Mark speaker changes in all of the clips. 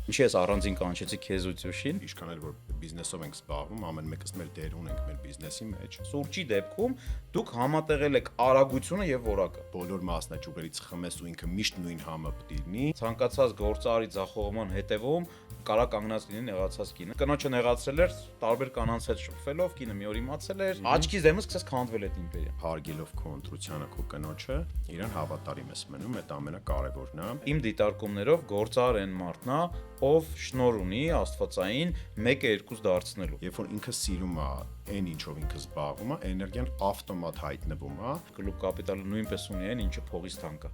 Speaker 1: Ինչի՞ ես առանձին կանչեցի քեզ ու Ծյուշին։
Speaker 2: Ինչքան էլ որ բիզնեսով ենք զբաղվում, ամեն մեկս մեր դեր ունենք մեր բիզնեսի մեջ։
Speaker 1: Սուրճի դեպքում դուք համատեղել եք արագությունը եւ որակը։
Speaker 2: Բոլոր մասնաճյուղերից խմես ու ինքը միշտ նույն համը պետք է լինի։
Speaker 1: Ցանկացած գործարարի ձախողման հետևում կարա կանգնած լինի նեղացած կինը։ Կնոջը նեղացրել էր տարբեր կանանց հետ շփվելով, կինը մի օր իմացել էր, աչքից դեմը սկսեց քանդվել այդ իմպերիա։
Speaker 2: Հարգելով քո ընտրությանը, քո կնոջը, իրան հավատարիմ ես մնում, այդ ամենակարևորն է։
Speaker 1: Իմ դիտարկումներով գործարար այն մարդն է, ով շնոր ունի աստվածային 1-2 դարձնելու։
Speaker 2: Երբ որ ինքը սիրում է այն ինչով ինքը զբաղվում է, էներգիան ավտոմատ հայտնվում է։
Speaker 1: Կլուբ կապիտալը նույնպես ունի այն, ինչը փողից թանկ է։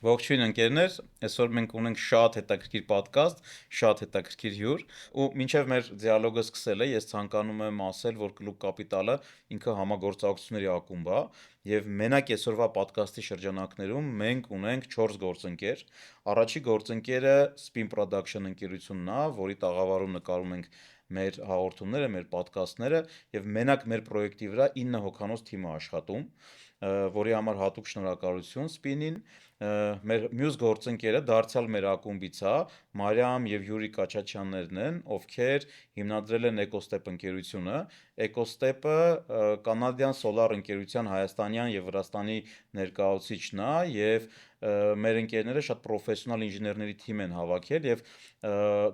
Speaker 1: Ողջույն ընկերներ, այսօր մենք ունենք շատ հետաքրքիր պատկաստ, շատ հետաքրքիր հյուր ու մինչև մեր դիալոգը սկսել է, ես ցանկանում եմ ասել, որ Կլուբ Կապիտալը ինքը համագործակցությունների ակումբ է եւ մենակ այսօրվա պատկաստի շրջանակներում մենք ունենք 4 գործընկեր։ Առաջի գործընկերը Spin Production ընկերությունն է, որի տաղավարում նկարում ենք մեր հաղորդումները, մեր պատկաստները եւ մենակ մեր պրոյեկտի վրա 9 հոգանոց թիմ է աշխատում, որի համար հատուկ շնորհակալություն Spin-ին։ Մեր մյուս գործընկերը դարձյալ մեր ակումբից է, Մարիամ եւ Յուրի Կաչաչյաններն են, ովքեր հիմնադրել են Էկոստեպ ընկերությունը։ Էկոստեպը կանադյան սոլար ընկերության հայաստանյան եւ Վրաստանի ներկայացուցիչն է եւ մեր ընկերները շատ պրոֆեսիոնալ ինժեներների թիմ են հավաքել եւ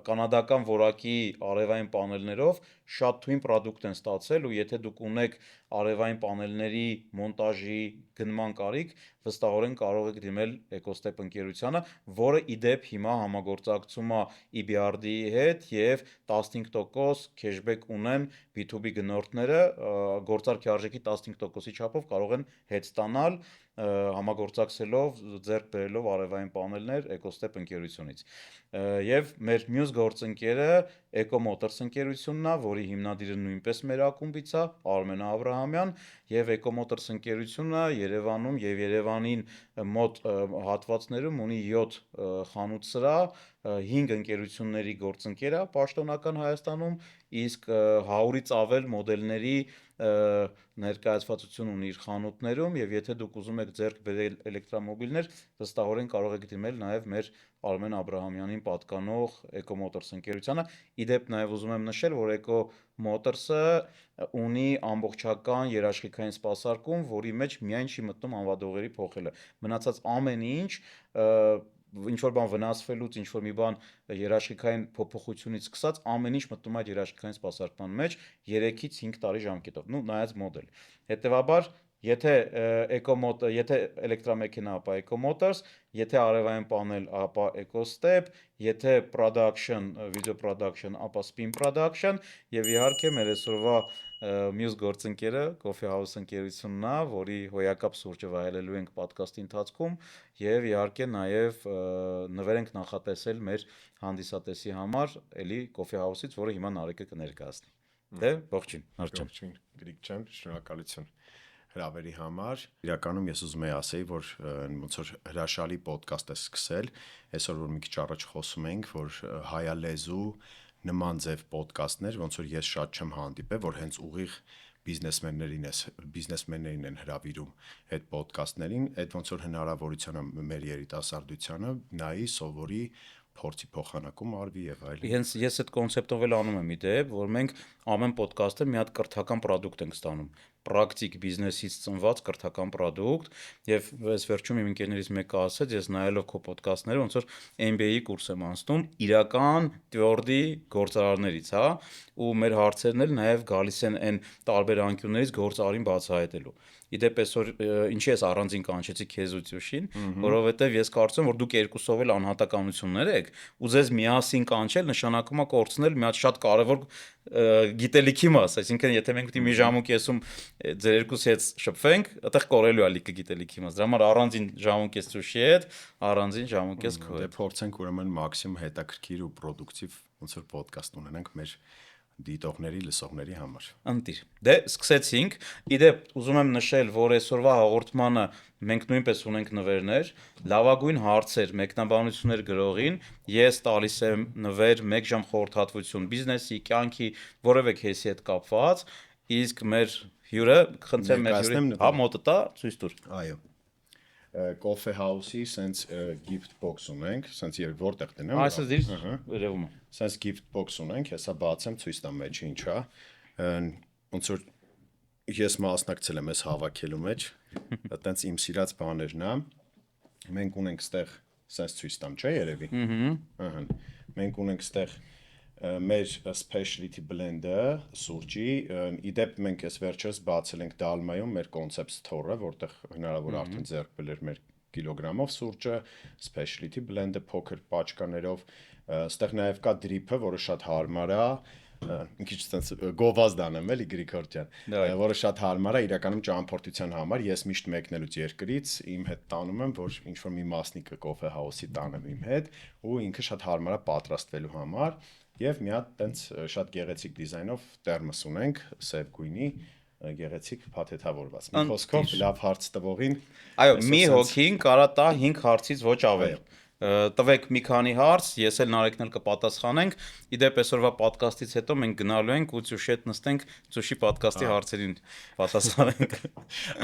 Speaker 1: կանադական որակի արևային պանելներով շատ թույն պրոդուկտ են ստացել ու եթե դուք ունեք արևային պանելների մոնտաժի գնման կարիք, վստահորեն կարող եք դիմել Էկոստեպ ընկերությանը, որը իդեպ հիմա համագործակցում է EBRD-ի հետ եւ 15% քեշբեք ունեն B2B գնորդները, գործարքի արժեքի 15%-ի չափով կարող են հետ ստանալ համագործակցելով ձեռք բերելով արևային պանելներ Էկոստեպ ընկերությունից։ Եվ մեր մյուս գործընկերը Eco Motors ընկերությունն է, որի հիմնադիրը նույնպես մեր ակումբից է, Արմեն Աբրահամյան, եւ Eco Motors ընկերությունը Երևանում եւ Երևանին մոտ հատվածներում ունի 7 խանութ սրահ, 5 ընկերությունների գործընկեր է պաշտոնական Հայաստանում, իսկ 100-ից ավել մոդելների ներկայացվածություն ունի իր խանութներում եւ եթե դուք ուզում եք ձեռք բերել էլեկտրոմոբիլներ, վստահորեն կարող եք դիմել նաեւ մեր Արմեն Աբրահամյանին պատկանող Eco Motors ընկերությանը։ Իդեպ նաեւ ուզում եմ նշել, որ Eco Motors-ը ունի ամբողջական երաշխիքային սպասարկում, որի մեջ միայն չի մտնում անվադողերի փոխելը։ Մնացած ամեն ինչ ինչ որ բան վնասվելուց, ինչ որ մի բան երաշխիքային փոփոխությունից սկսած ամեն ինչ մտնում է այդ երաշխիքային սպասարկման մեջ 3-ից 5 տարի ժամկետով, նայած մոդել։ Հետևաբար, եթե եթե էլեկտրամեքենա, ապա Eco Motors, եթե արևային պանել, ապա Էկոստեպ, եթե production, video production, ապա Spin Production եւ իհարկե մեր այսօրվա մյուս գործընկերը Coffee House ընկերությունն է, որի հոյակապ սուրճը վայելելու ենք պատկաստի ընթացքում եւ իհարկե նաեւ նվեր ենք նախատեսել մեր հանդիսատեսի համար, էլի Coffee House-ից, որը հիմա Նարեկը կներկայացնի։ Դե, ողջույն, Նարեկ ջան։
Speaker 2: Գրիգ ջան, շնորհակալություն հրավերի համար։ Իրականում ես ուզում եի ասեի, որ ոնց որ հրաշալի ոդկաստ է սկսել, այսօր որ մի քիչ առաջ խոսում ենք, որ հայալեզու նման ձև ոդկաստներ, ոնց որ ես շատ չեմ հանդիպել, որ հենց ուղիղ բիզնեսմեններին են հրավիրում այդ ոդկաստներին, այդ ոնց որ հնարավորությունը մեր երիտասարդությանը նայի, սովորի, փորձի փոխանակում արվի եւ այլն։
Speaker 1: Հենց ես այդ կոնցեպտով էլ անում եմ իդեպ, որ մենք ամեն ոդկաստը մի հատ կրթական product ենք ստանում, պրակտիկ բիզնեսից ծնված կրթական product եւ այս վերջում իմ ընկերներից մեկը ասեց, ես նայելով քո ոդկաստները ոնց որ MBA-ի կուրս եմ անցնում իրական տվյորդի գործարարներից, հա, ու մեր հարցերն էլ նաեւ գալիս են այն տարբեր անկյուններից գործարարին բացահայտելու։ Իդեպ այսօր ինչի ես առանձին կանչեցի քեզ ու Ծյուշին, որովհետեւ ես կարծում եմ, որ դուք երկուսով էլ անհատականություններ եք, ու ձեզ միասին կանչել նշանակում է կորցնել մի հատ շատ կարևոր գիտելիքի մաս, այսինքն եթե մենք պիտի մի ժամ ու կեսում ձեր երկուսի հետ շփվենք, այդտեղ կորելու է լիքը գիտելիքի մաս։ Դրա համար առանձին ժամ ու կես Ծյուշի հետ, առանձին ժամ ու կես քո հետ։
Speaker 2: Դե փորձենք ուրեմն մաքսիմում հետաքրքիր ու պրոդուկտիվ ոնց որ ոդկաստ ունենանք մեր դիտողների, լսողների համար։
Speaker 1: Ընտիր։ Դե սկսեցինք։ Իդեպ ուզում եմ նշել, որ այսօրվա հաղորդմանը մենք նույնպես ունենք նվերներ, լավագույն հարցեր, մեկնաբանություններ գրողին, ես տալիս եմ նվեր 1 ժամ խորհրդատվություն բիզնեսի, կյանքի, որևէ քեյսի հետ կապված, իսկ մեր հյուրը, խնդրեմ մեր հյուրին, հա մոտը տա, ցույց տուր։
Speaker 2: Այո։ Coffee House-ի sense gift box ունենք, sense եւ որտեղ տնեմ։
Speaker 1: Այսպես դիր, երևում է։
Speaker 2: Sense gift box ունենք, հեսա բացեմ, ցույց տամ մեջ ինչա։ Ոնց որ ես մասնակցել եմ այս հավաքելու մեջ, այտենց իմ սիրած բաներն է։ Մենք ունենք ստեղ sense ցույց տամ, չէ՞ երևի։ Ահա։ Մենք ունենք ստեղ մեր specialty blend-ը սուրճի, իդեպ մենք այս վերջերս բացել ենք Դալմայում մեր concept store-ը, որտեղ հնարավոր արդեն ձեռք բերել մեր կիլոգրամով սուրճը, specialty blend-ը փոքր պաճկաներով, ստեղ նաև կա drip-ը, որը շատ հարմար է, մի քիչ տենց գովազդան եմ էլի Գրիգորյան, որը շատ հարմար է իրականում ճամփորդության համար, ես միշտ մեկնելուց երկրից իմ հետ տանում եմ, որ ինչ որ մի մասնիկը Coffee House-ի տանեմ իմ հետ, ու ինքը շատ հարմար է պատրաստվելու համար։ Եվ մի հատ տենց շատ գեղեցիկ դիզայնով տերմոս ունենք, սև գույնի, գեղեցիկ փաթեթավորված։ Մի խոսքով լավ հարց տվողին։
Speaker 1: Այո, մի հոգին կարա տա 5 հարցից ոչ ավել։ Տվեք մի քանի հարց, ես էլ Նարեկն էլ կպատասխանենք։ Իդեպ այսօրվա պատկաստից հետո մենք գնալու ենք ու Ծուշի հետ նստենք, Ծուշի պատկաստի հարցերին պատասխանենք։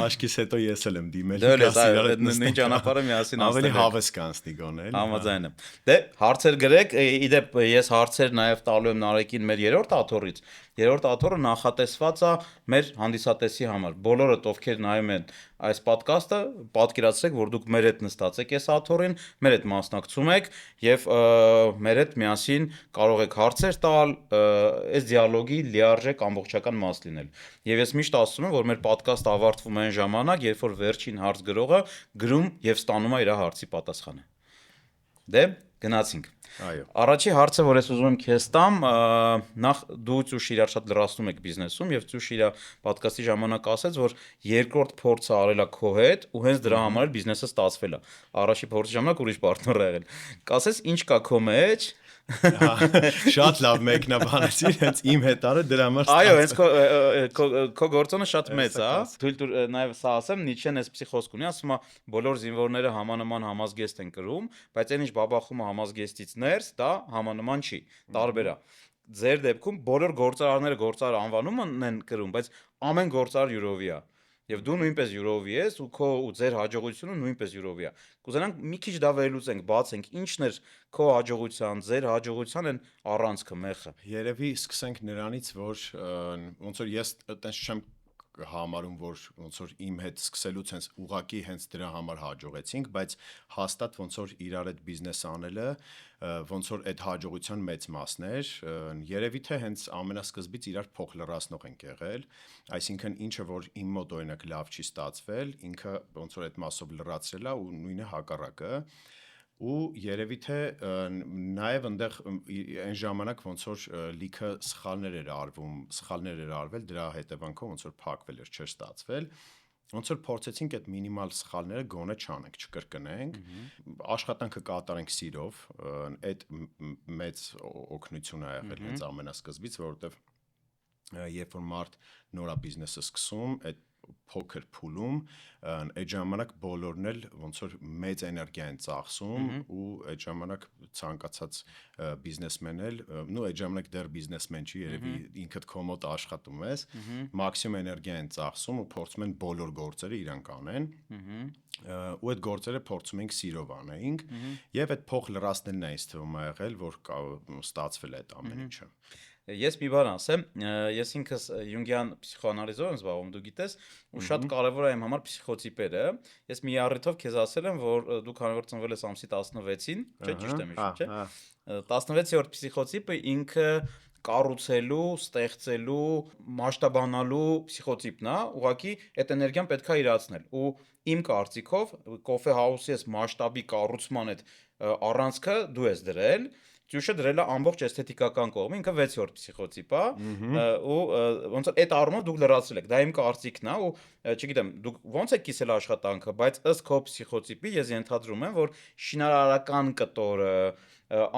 Speaker 2: Աշկից հետո ես էլ եմ դիմել։
Speaker 1: Դե նույն ճանապարհը միասին
Speaker 2: ավելի հավես կանցնի գոնե։
Speaker 1: Համաձայն եմ։ Դե հարցեր գրեք, իդեպ ես հարցեր նաև տալու եմ Նարեկին մեր երրորդ աթոռից։ Երրորդ աթոռը նախատեսված է մեր հանդիսատեսի համար։ Բոլորդ ովքեր նայում են այս պոդքասթը, պատկերացրեք, որ դուք մեր հետ նստած եք այս աթոռին, մեր հետ մասնակցում եք եւ մեր հետ միասին կարող եք հարցեր տալ, այս դիալոգի լիարժեք ամբողջական մաս լինել։ Եվ ես միշտ ասում եմ, որ մեր պոդքասթը ավարտվում է այն ժամանակ, երբ որ վերջին հարց գրողը գրում եւ ստանում է իր հարցի պատասխանը։ Դե գնացինք։
Speaker 2: Այո։
Speaker 1: Առաջի հարցը, որ ես ուզում եմ քեզ տամ, նախ դու Ծուշ իրար շատ լրացնում եք բիզնեսում եւ Ծուշ իր պոդքասթի ժամանակ ասեց, որ երկրորդ փորձը արել է քո հետ ու հենց դրա համար բիզնեսը ստացվել է։ Առաջի փորձի ժամանակ ուրիշ պարտներ ա եղել։ Կասես ինչ կա քո մեջ։
Speaker 2: Շատ լավ մեկնաբանեցիր, հենց իմ հետ արը դրա համար։
Speaker 1: Այո, հենց քո գործոնը շատ մեծ է, թույլ տուր նաև սա ասեմ, Նիչեն էսպիսի խոսք ունի, ասում է բոլոր զինվորները համանման համազգեստ են կրում, բայց այն ինչ բաբախումը համազգեստից ներս, դա համանման չի, տարբեր է։ Ձեր դեպքում բոլոր գործարարները գործարար անվանումն են կրում, բայց ամեն գործարար յուրովի է։ Եվ դու նույնպես յուրովի ես ու քո ու ձեր հաջողությունը նույնպես յուրովի է։ Կուզենանք մի քիչ դա վերլուծենք, բացենք, ինչն էր քո հաջողության, ձեր հաջողության են առանցքը մեխը։
Speaker 2: Երևի սկսենք նրանից, որ ոնց որ ես այտենց չեմ համարում, որ ոնց որ իմ հետ սկսելուց հենց ուղակի հենց դրա համար հաջողեցինք, բայց հաստատ ոնց որ իրար այդ բիզնես անելը ոնց որ այդ հաջողության մեծ մասն էր, երևի թե հենց ամենասկզբից իրար փոխ լրացնող ենք եղել, այսինքն ինչը որ իմ մոտ օրինակ լավ չի ստացվել, ինքը ոնց որ այդ մասով լրացրել է ու նույնը հակառակը ու երևի թե նաև այնտեղ այն ժամանակ ոնց որ լիքը սխալներ էր արվել դրա հետևանքով ոնց որ փակվել էր, չէր ստացվել ոնց որ փորձեցինք այդ մինիմալ սխալները գոնե չանենք, չկրկնենք, աշխատանքը կատարենք սիրով, այդ մեծ օգնություն ա եղել հենց ամենասկզբից, որովհետև երբ որ մարդ նորա բիզնեսը սկսում, այդ փոքր փուլում այդ ժամանակ բոլորն էլ ոնց որ մեծ էներգիա են ծախսում ու այդ ժամանակ ցանկացած բիզնեսմեն էլ նու այդ ժամանակ դեռ բիզնեսմեն չի երևի ինքդ քո մոտ աշխատում ես մաքսիմում էներգիա են ծախսում ու փորձում են բոլոր գործերը իրանք անեն ու այդ գործերը փորձում ենք սիրով անեինք եւ այդ փոխ լրացնելն է ինձ թվում ա եղել որ ստացվել է այդ ամեն ինչը
Speaker 1: Ես մի բան ասեմ, ես ինքս յունգյան պսիխոանալիզով եմ զբաղվում, դու գիտես, ու շատ կարևոր է իմ համար պսիխոտիպերը։ Ես մի առիթով քեզ ասել եմ, որ դու քանի որ ծնվել ես ամսի 16-ին, չէ՞, ճիշտ եմ հիշում, չէ՞։ 16-րդ պսիխոտիպը ինքը կառուցելու, ստեղծելու, մասշտաբանալու պսիխոտիպն է, ուղղակի այդ էներգիան պետք է իրացնել։ Ու իմ կարծիքով Coffee House-ի այս մասշտաբի կառուցման այդ առանցքը դու ես դրել Ծուշը դրել է ամբողջ էսթետիկական կողմը, ինքը 6-րդ պսիխոտիպ է, ու ոնց որ այդ առումով դուք լրացրել եք, դա իմ կարծիքն է, ու չգիտեմ, դուք ոնց եք կիսել աշխատանքը, բայց ըստ քո պսիխոտիպի ես ենթադրում եմ, որ շինարարական կտորը,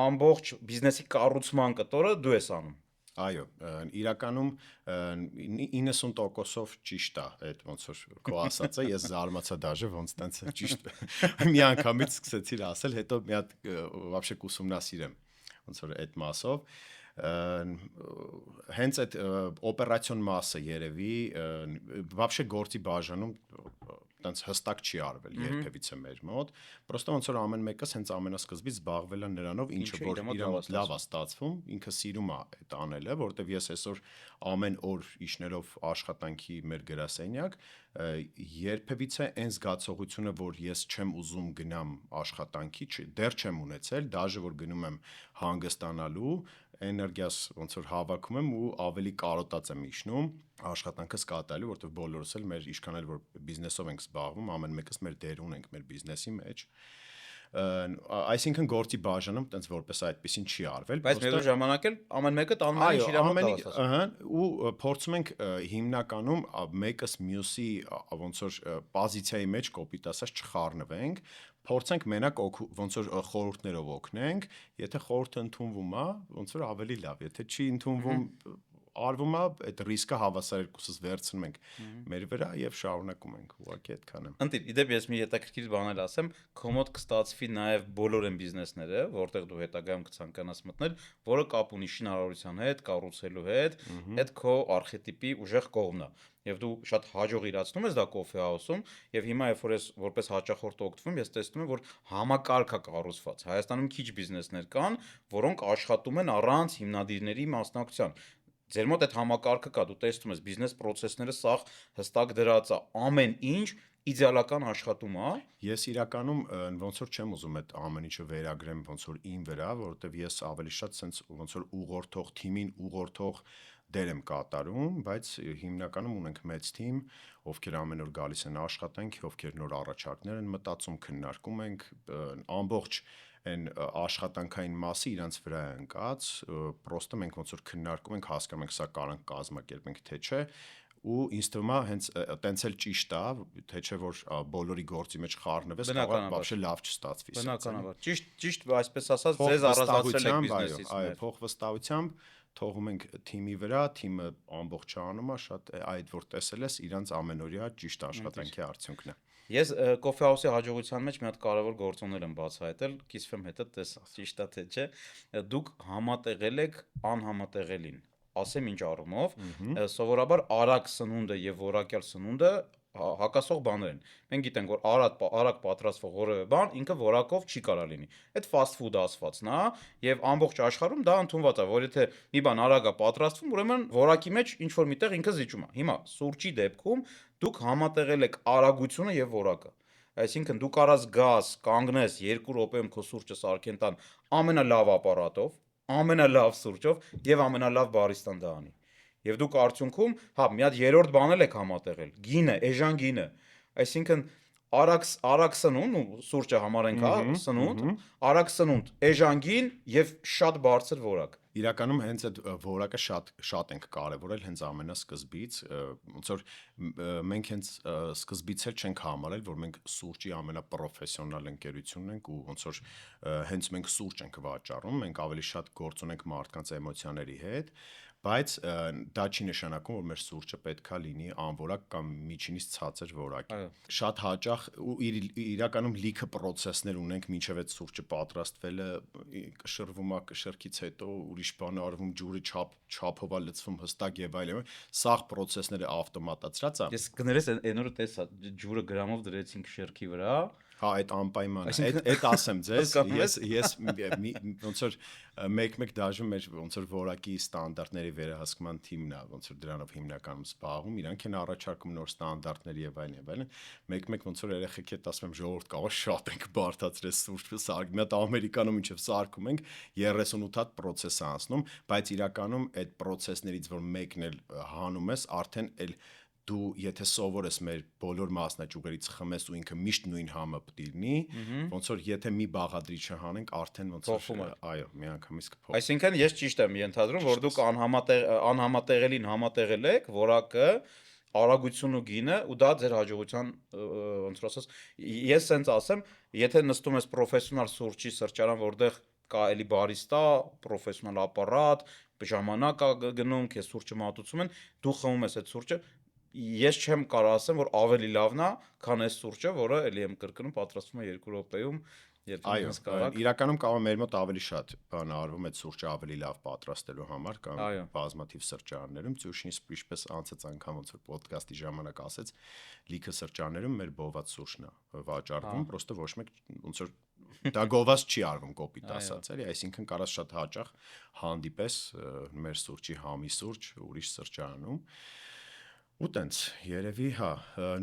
Speaker 1: ամբողջ բիզնեսի կառուցման կտորը դու ես անում։
Speaker 2: Այո, իրականում 90%-ով ճիշտ է, այդ ոնց որ քո ասածը, ես զարմացա դաժե ոնց տենց ճիշտ մի անգամից սկսեցի ասել, հետո մի հատ вообще կուսումնասիրեմ ոնց որ այդ մասով հենց այդ օպերացիոն մասը երևի вообще գործի բաժանում տենց հստակ չի արվել երբևիցե մեր մոտ, պրոստը ոնց որ ամեն մեկս հենց ամենասկզբից զբաղվել է նրանով, ինչը որ իր մոտ լավ է ստացվում, ինքը սիրում է այդ անելը, որտեվ ես այսօր ամեն օր իջնելով աշխատանքի մեր գրասենյակ, երբևիցե այն զգացողությունը, որ ես չեմ ուզում գնամ աշխատանքի, դեռ չեմ ունեցել, դաժե որ գնում եմ հանգստանալու, էներգիաս ոնց որ հավաքում եմ ու ավելի կարոտած եմ իջնում աշխատանքս կատարելու, որտեղ բոլորս էլ մեր ինչքան էլ որ բիզնեսով ենք զբաղվում, ամեն մեկս մեր դեր ունենք մեր բիզնեսի մեջ, այսինքն գործի բաժանում տենց որպես այդպեսին չի արվել,
Speaker 1: բայց մեր ժամանակ էլ ամեն մեկը տանում է իր մոտ
Speaker 2: ու փորձում ենք հիմնականում մեկս մյուսի ոնց որ պոզիցիայի մեջ կոպիտ ասած չխառնվենք, փորձենք մենակ ոնց որ խորհուրդներով օգնենք, եթե խորհուրդը ընդունվում է, ոնց որ ավելի լավ, եթե չի ընդունվում արվում է, այդ ռիսկը հավասար երկուսս վերցնում ենք մեր վրա եւ շարունակում ենք, ուղղակի այդքան է։
Speaker 1: Ընտիր, իդեպ ես մի հետաքրքիր բաներ ասեմ, քո մոտ կստացվի նաեւ բոլոր այն բիզնեսները, որտեղ դու հետագայում կցանկանաս մտնել, որը կապ ունի շինարարության հետ, կառուցելու հետ, այդ քո արխետիպի ուժեղ կողմն է։ Եվ դու շատ հաջող իրացնում ես դա կոֆե հաուսում, եւ հիմա երբ որ ես որպես հաճախորդ օգտվում, ես տեսնում եմ, որ համակարգ է կառուցված։ Հայաստանում քիչ բիզնեսներ կան, որոնք աշխատում են առանց հիմնադիրների մասնակցության։ Ձեր մոտ այդ համակարգը կա, դու տեսնում ես բիզնես process-ները սաղ հստակ դրած է, ամեն ինչ իդեալական աշխատում է։
Speaker 2: Ես իրականում ոնց որ չեմ ուզում այդ ամեն ինչը վերագրեմ ոնց որ իմ վրա, որովհետև ես ավելի շատ sense ոնց որ ուղղորդող թիմին ուղղորդող դեր եմ կատարում, բայց հիմնականում ունենք մեծ թիմ, ովքեր ամեն օր գալիս են աշխատանք, ովքեր նոր առաջարկներ են մտածում, քննարկում ենք ամբողջ այն աշխատանքային մասը իրանց վրա է ընկած, պրոստը մենք ոնց որ քննարկում ենք, հասկանում ենք սա կարանք կազմակերպենք թե չէ, ու ինձ թվում է հենց տենց էլ ճիշտ է, թե չէ որ բոլորի գործի մեջ խառնվես, կարող է вообще լավ չստացվի։
Speaker 1: Բնականաբար։ Ճիշտ, այսպես ասած, ձեզ առանձնացրել եք բիզնեսից։
Speaker 2: Այո, փոխվստահությամբ թողում ենք թիմի վրա, թիմը ամբողջանում է, շատ այդ որ տեսել ես, իրանց ամենօրյա ճիշտ աշխատանքի արդյունքն է։
Speaker 1: Ես կոֆե հաուսի հաջողության մեջ մի հատ կարևոր գործոներ եմ բացահայտել, կիսվեմ հետը տեսա, ճիշտ է թե չէ։ Դուք համատեղել եք անհամատեղելին։ Ասեմ ինչ առումով, սովորաբար արագ սնունդը եւ որակյալ սնունդը հակասող բաներ են։ Մենք գիտենք, որ արագ պատրաստվող որևէ բան ինքը որակով չի կարա լինի։ Այդ fast food ասվածն է եւ ամբողջ աշխարհում դա ընդունված է, որ եթե մի բան արագ է պատրաստվում, ուրեմն որակի մեջ ինչ որ միտեղ ինքը զիջում է։ Հիմա սուրճի դեպքում դուք համատեղել եք արագությունը եւ որակը։ Այսինքն դու կարաս գաս, կանգնես 2 րոպեում քո սուրճը սարքեն տան ամենալավ ապարատով, ամենալավ սուրճով եւ ամենալավ բարիստան դա անի։ Եվ դուք արդյունքում, հա, մի հատ երրորդ բան էլ եք համատեղել, գինը, էժան գինը, այսինքն արագ սնունդ, ու սուրճը համարենք, հա, սնունդ, արագ սնունդ, էժան գին եւ շատ բարձր որակ։
Speaker 2: Իրականում հենց այդ որակը շատ ենք կարևորել հենց ամենասկզբից, ոնց որ մենք հենց սկզբից էլ չենք համարել, որ մենք սուրճի ամենապրոֆեսիոնալ ընկերությունն ենք ու ոնց որ հենց մենք սուրճ ենք վաճառում, մենք ավելի շատ գործ ունենք մարդկանց էմոցիաների հետ, բայց դա չի նշանակում, որ մեր սուրճը պետքա լինի անորակ կամ միջինից ցածր որակի։ Շատ հաճախ ու իրականում լիքը process-ներ ունենք, մինչև այդ սուրճը պատրաստվելը կշռվում է, կշռքից հետո ուրիշ բան արվում, ջուրը չափով է լցվում հստակ եւ այլն։ Սաղ process-ները ավտոմատացրած է։
Speaker 1: Ես կներես այն օրը տեսա, ջուրը գրամով դրեցինք շերքի վրա։
Speaker 2: Հա, այդ անպայման է։ Այդ ասեմ ձեզ, ես ոնց որ մեկ դաժում մեր ոնց որ որակի ստանդարտների վերահսկման թիմն է, ոնց որ դրանով հիմնականում զբաղվում, իրանք են առաջարկում նոր ստանդարտներ եւ այլն։ Մեկ ոնց որ երեխեք հետ ասում եմ ժողովուրդ կարող շատ ենք բարդացրել սուրճը, սարք, մի հատ ամերիկանում ինչեւ սարքում ենք 38 հատ process է անցնում, բայց իրականում այդ process-ներից որ մեկն էլ հանում ես, արդեն էլ դու եթե սովոր ես մեր բոլոր մասնաճյուղերից խմես ու ինքը միշտ նույն համը պետք է լինի, ոնց որ եթե մի բաղադրիչը հանենք, արդեն ոնց որ այո, միանգամից կփոխվի։
Speaker 1: Այսինքն ես ճիշտ եմ ենթադրում, որ դուք անհամատեղելին համատեղել եք որակը, արագություն ու գինը ու դա ձեր հաջողության ոնց որ ասած, ես սենց ասեմ, եթե նստում ես պրոֆեսիոնալ սուրճի սրճարան, որտեղ կա էլի բարիստա, պրոֆեսիոնալ ապարատ, ժամանակ է գնում, քեզ սուրճը մատուցում են, դու խմում ես այդ սուրճը, ես չեմ կարող ասեմ, որ ավելի լավն է, քան այս սուրճը, որը էլի եմ կրկնում, պատրաստվում է 2 րոպեում,
Speaker 2: Այո, իրականում կարող մեր մոտ ավելի շատ բան արվում այդ սուրճը ավելի լավ պատրաստելու համար կամ բազմաթիվ սրճարաններում, ինչպես անցած անգամ ոնց որ ոդկասթի ժամանակ ասեց, լիքը սրճարաններում մեր բոված սուրճն է վաճառվում, պրոստը ոչ մեկ ոնց որ դա գովաց չի արվում կոպիտ ասած, էլի, այսինքն կարաս շատ հաճախ հանդիպես մեր սուրճի համի սուրճ ուրիշ սրճարանում ու տենց երևի հա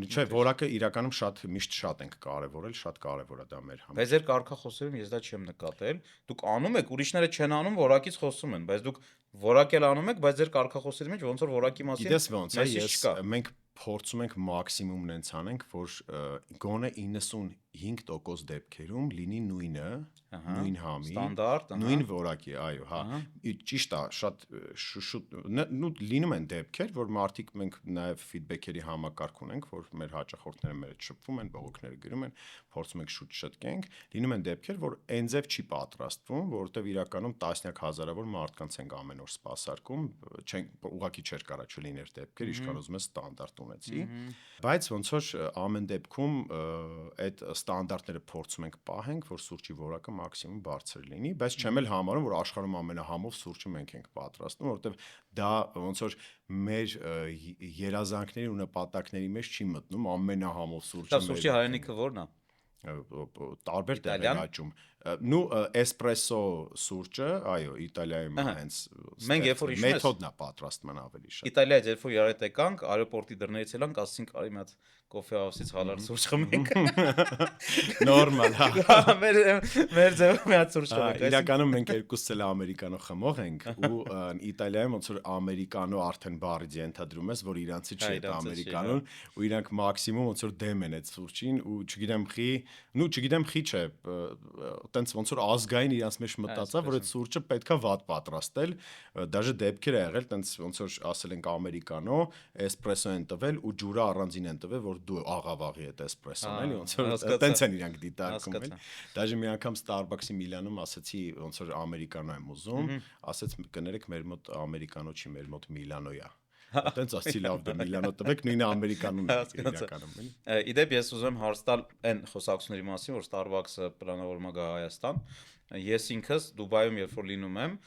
Speaker 2: չէ որակը իրականում միշտ շատ ենք կարևորել շատ կարևոր է դա մեր համար
Speaker 1: բայց ձեր կարգախոսերում ես դա չեմ նկատել դուք անում եք ուրիշները չեն անում որակից խոսում են բայց դուք որակ էլ անում եք բայց ձեր կարգախոսերի մեջ ոնց որ որակի մասին
Speaker 2: գիտես ոնց է մենք փորձում ենք մաքսիմումն ենք անենք որ գոնե 95% դեպքերում լինի նույնը նույն համի
Speaker 1: ստանդարտ
Speaker 2: նույն որակի այո հա ճիշտ է շատ շուտ լինում են դեպքեր որ մարդիկ մենք նաև ֆիդբեքերի համակարգ ունենք որ մեր հաճախորդները մեր հետ շփվում են բողոքները գրում են փորձում ենք շուտ շտկենք լինում են դեպքեր որ այնձև չի պատրաստվում որովհետև իրականում տասնյակ հազարավոր մարդկանց ենք ամեն օր սպասարկում չենք ուղղակի չէր կարա չլիներ դեպքեր ինչքան ուզում ես ստանդարտ ունեցի բայց ոնց որ ամեն դեպքում այդ ստանդարտները փորձում ենք պահենք որ սուրճի որակը մաքսիմում բարձր լինի բայց չեմ էլ համարում որ աշխարհում ամենահամով սուրճը մենք ենք պատրաստում որովհետև դա ոնց որ մեր երազանքների ու նպատակների մեջ չի մտնում ամենահամով սուրճը
Speaker 1: սուրճի հայրենիքը ո՞րն է
Speaker 2: տարբեր տեղեր աճում նու էսպրեսո սուրճը այո Իտալիայում հենց
Speaker 1: մենք երբ որ
Speaker 2: մեթոդն է պատրաստման ավելի շատ
Speaker 1: Իտալիայից երբ որ իրար հետ եկանք аэроպորտի դռներից էլանք ասացինք արի մի հատ կոֆե հաուսից հալար սուրճ խմենք
Speaker 2: նորմալ հա
Speaker 1: մեր ձևով մի հատ սուրճ խմենք
Speaker 2: իրականում մենք երկուսս էլ ամերիկանո խմող ենք ու Իտալիայում ոնց որ ամերիկանո արդեն բառից ենթադրում ես որ իրանցի չի այդ ամերիկանոն ու իրանք մաքսիմում ոնց որ դեմ են այդ սուրճին ու չգիտեմ խի չէ տենց ոնց որ ազգային իրանց մեջ մտածավ որ այդ սուրճը պետքա վատ պատրաստել դաժե դեպքեր ա եղել տենց ոնց որ ասել ենք ամերիկանո էսպրեսո են տվել ու ջուրը առանձին են տվել որ դու աղավաղի այդ էսպրեսոն էլի ոնց որ տենց են իրանք դիտարկում էլ դաժե մի անգամ Starbucks-ի Միլանում ասացի ոնց որ ամերիկանո եմ ուզում ասեց կներեք մեր մոտ ամերիկանո չի մեր մոտ Միլանո է Այդտենց ասի լավ դե Միլանո տվեք նույնը ամերիկանոն է իրականում էլի
Speaker 1: Իդեպ ես ուզում եմ հարց տալ այն խոսակցությունների մասին որ Starbucks-ը պլանավորում է գա Հայաստան ես ինքս Դուբայում երբ որ լինում եմ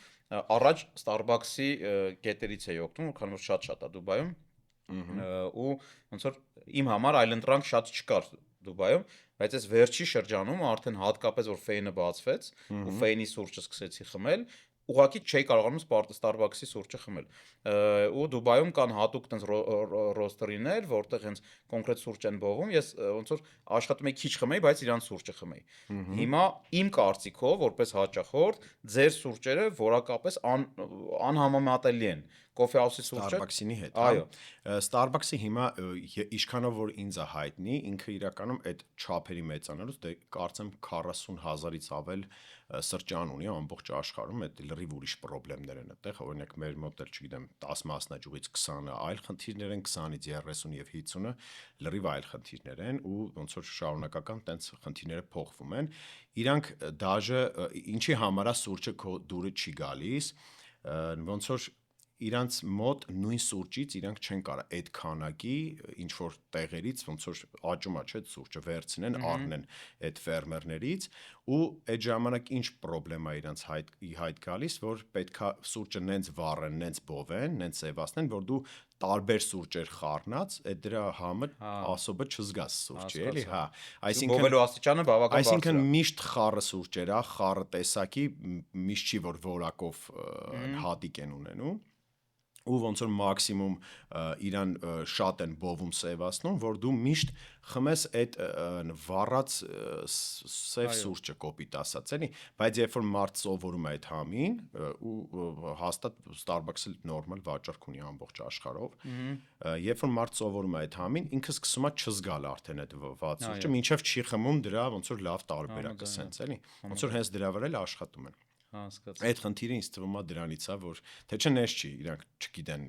Speaker 1: առաջ Starbucks-ի կետերից էի օգտվում քանի որ շատ է Դուբայում ու ոնց որ իմ համար այլընտրանք շատ չկար Դուբայում բայց այս վերջի շրջանում արդեն հատկապես որ Ֆեյնը բացվեց ու Ֆեյնի սուրճը սկսեցի խմել ուղղակի չէի կարողանում Starbucks-ի սուրճը խմել ու Դուբայում կան հատուկ տենց ռոստերիներ որտեղ հենց կոնկրետ սուրճ են բովում ես ոնց որ աշխատում եի քիչ խմեի բայց իրանց սուրճը խմեի հիմա իմ կարծիքով որպես հաճախորդ ձեր սուրճերը որակապես անհամեմատելի են կոֆե հաուսի սուրճը
Speaker 2: Starbucks-ի հետ այո Starbucks-ը հիմա ինչքանով որ ինձ է հայտնի ինքը իրականում այդ չափերի մեծանալուց դե կարծեմ 40,000-ից ավել սրճարան ունի ամբողջ աշխարհում այդ լրիվ ուրիշ խնդիրներ են այդտեղ օրինակ մեր մոտ էլ չգիտեմ 10 մասնաճյուղից 20-ը այլ խնդիրներ են 20-ից 30 եւ 50-ը լրիվ այլ խնդիրներ են ու ոնց որ շարունակական տենց խնդիրները փոխվում են իրանք դաժե ինչի համար է սուրճը քո դուրը չի գալիս ոնց որ իրանց մոտ նույն սուրճից իրանք չեն կարա այդ քանակի ինչ որ տեղերից ոնց որ աճում է չէ սուրճը վերցնեն առնեն այդ ֆերմերներից ու այդ ժամանակ ինչ խնդրեմ է իրանց հայտ գալիս որ պետքա սուրճը նենց վառեն նենց բովեն նենց սևացնեն որ դու տարբեր սուրճեր խառնած այդ դրա համը ասոբը չզգաս սուրճի էլի հա այսինքն
Speaker 1: բովելու աստիճանը բավական բարձր
Speaker 2: այսինքն միշտ խառը սուրճեր է խառը տեսակի միշտ չի որ որակով հատիկ են ունենում ու ոնց որ մաքսիմում իրան շատ են բովում սևացնում որ դու միշտ խմես այդ վառած սև սուրճը կոպիտ ասած էլի բայց երբ որ մարդ սովորում է այդ համին ու հաստատ Starbucks-ը նորմալ վաճառք ունի ամբողջ աշխարհով երբ որ մարդ սովորում է այդ համին ինքը սկսում է չզգալ արդեն այդ վատ սուրճը մինչև չի խմում դրա ոնց որ լավ տարբերակը սենց էլի ոնց որ հենց դրա վրա էլ աշխատում են
Speaker 1: Հասկաց։
Speaker 2: Այդ խնդիրը ինձ թվում է դրանից է, որ թե չէ նես չի, իրանք չգիտեն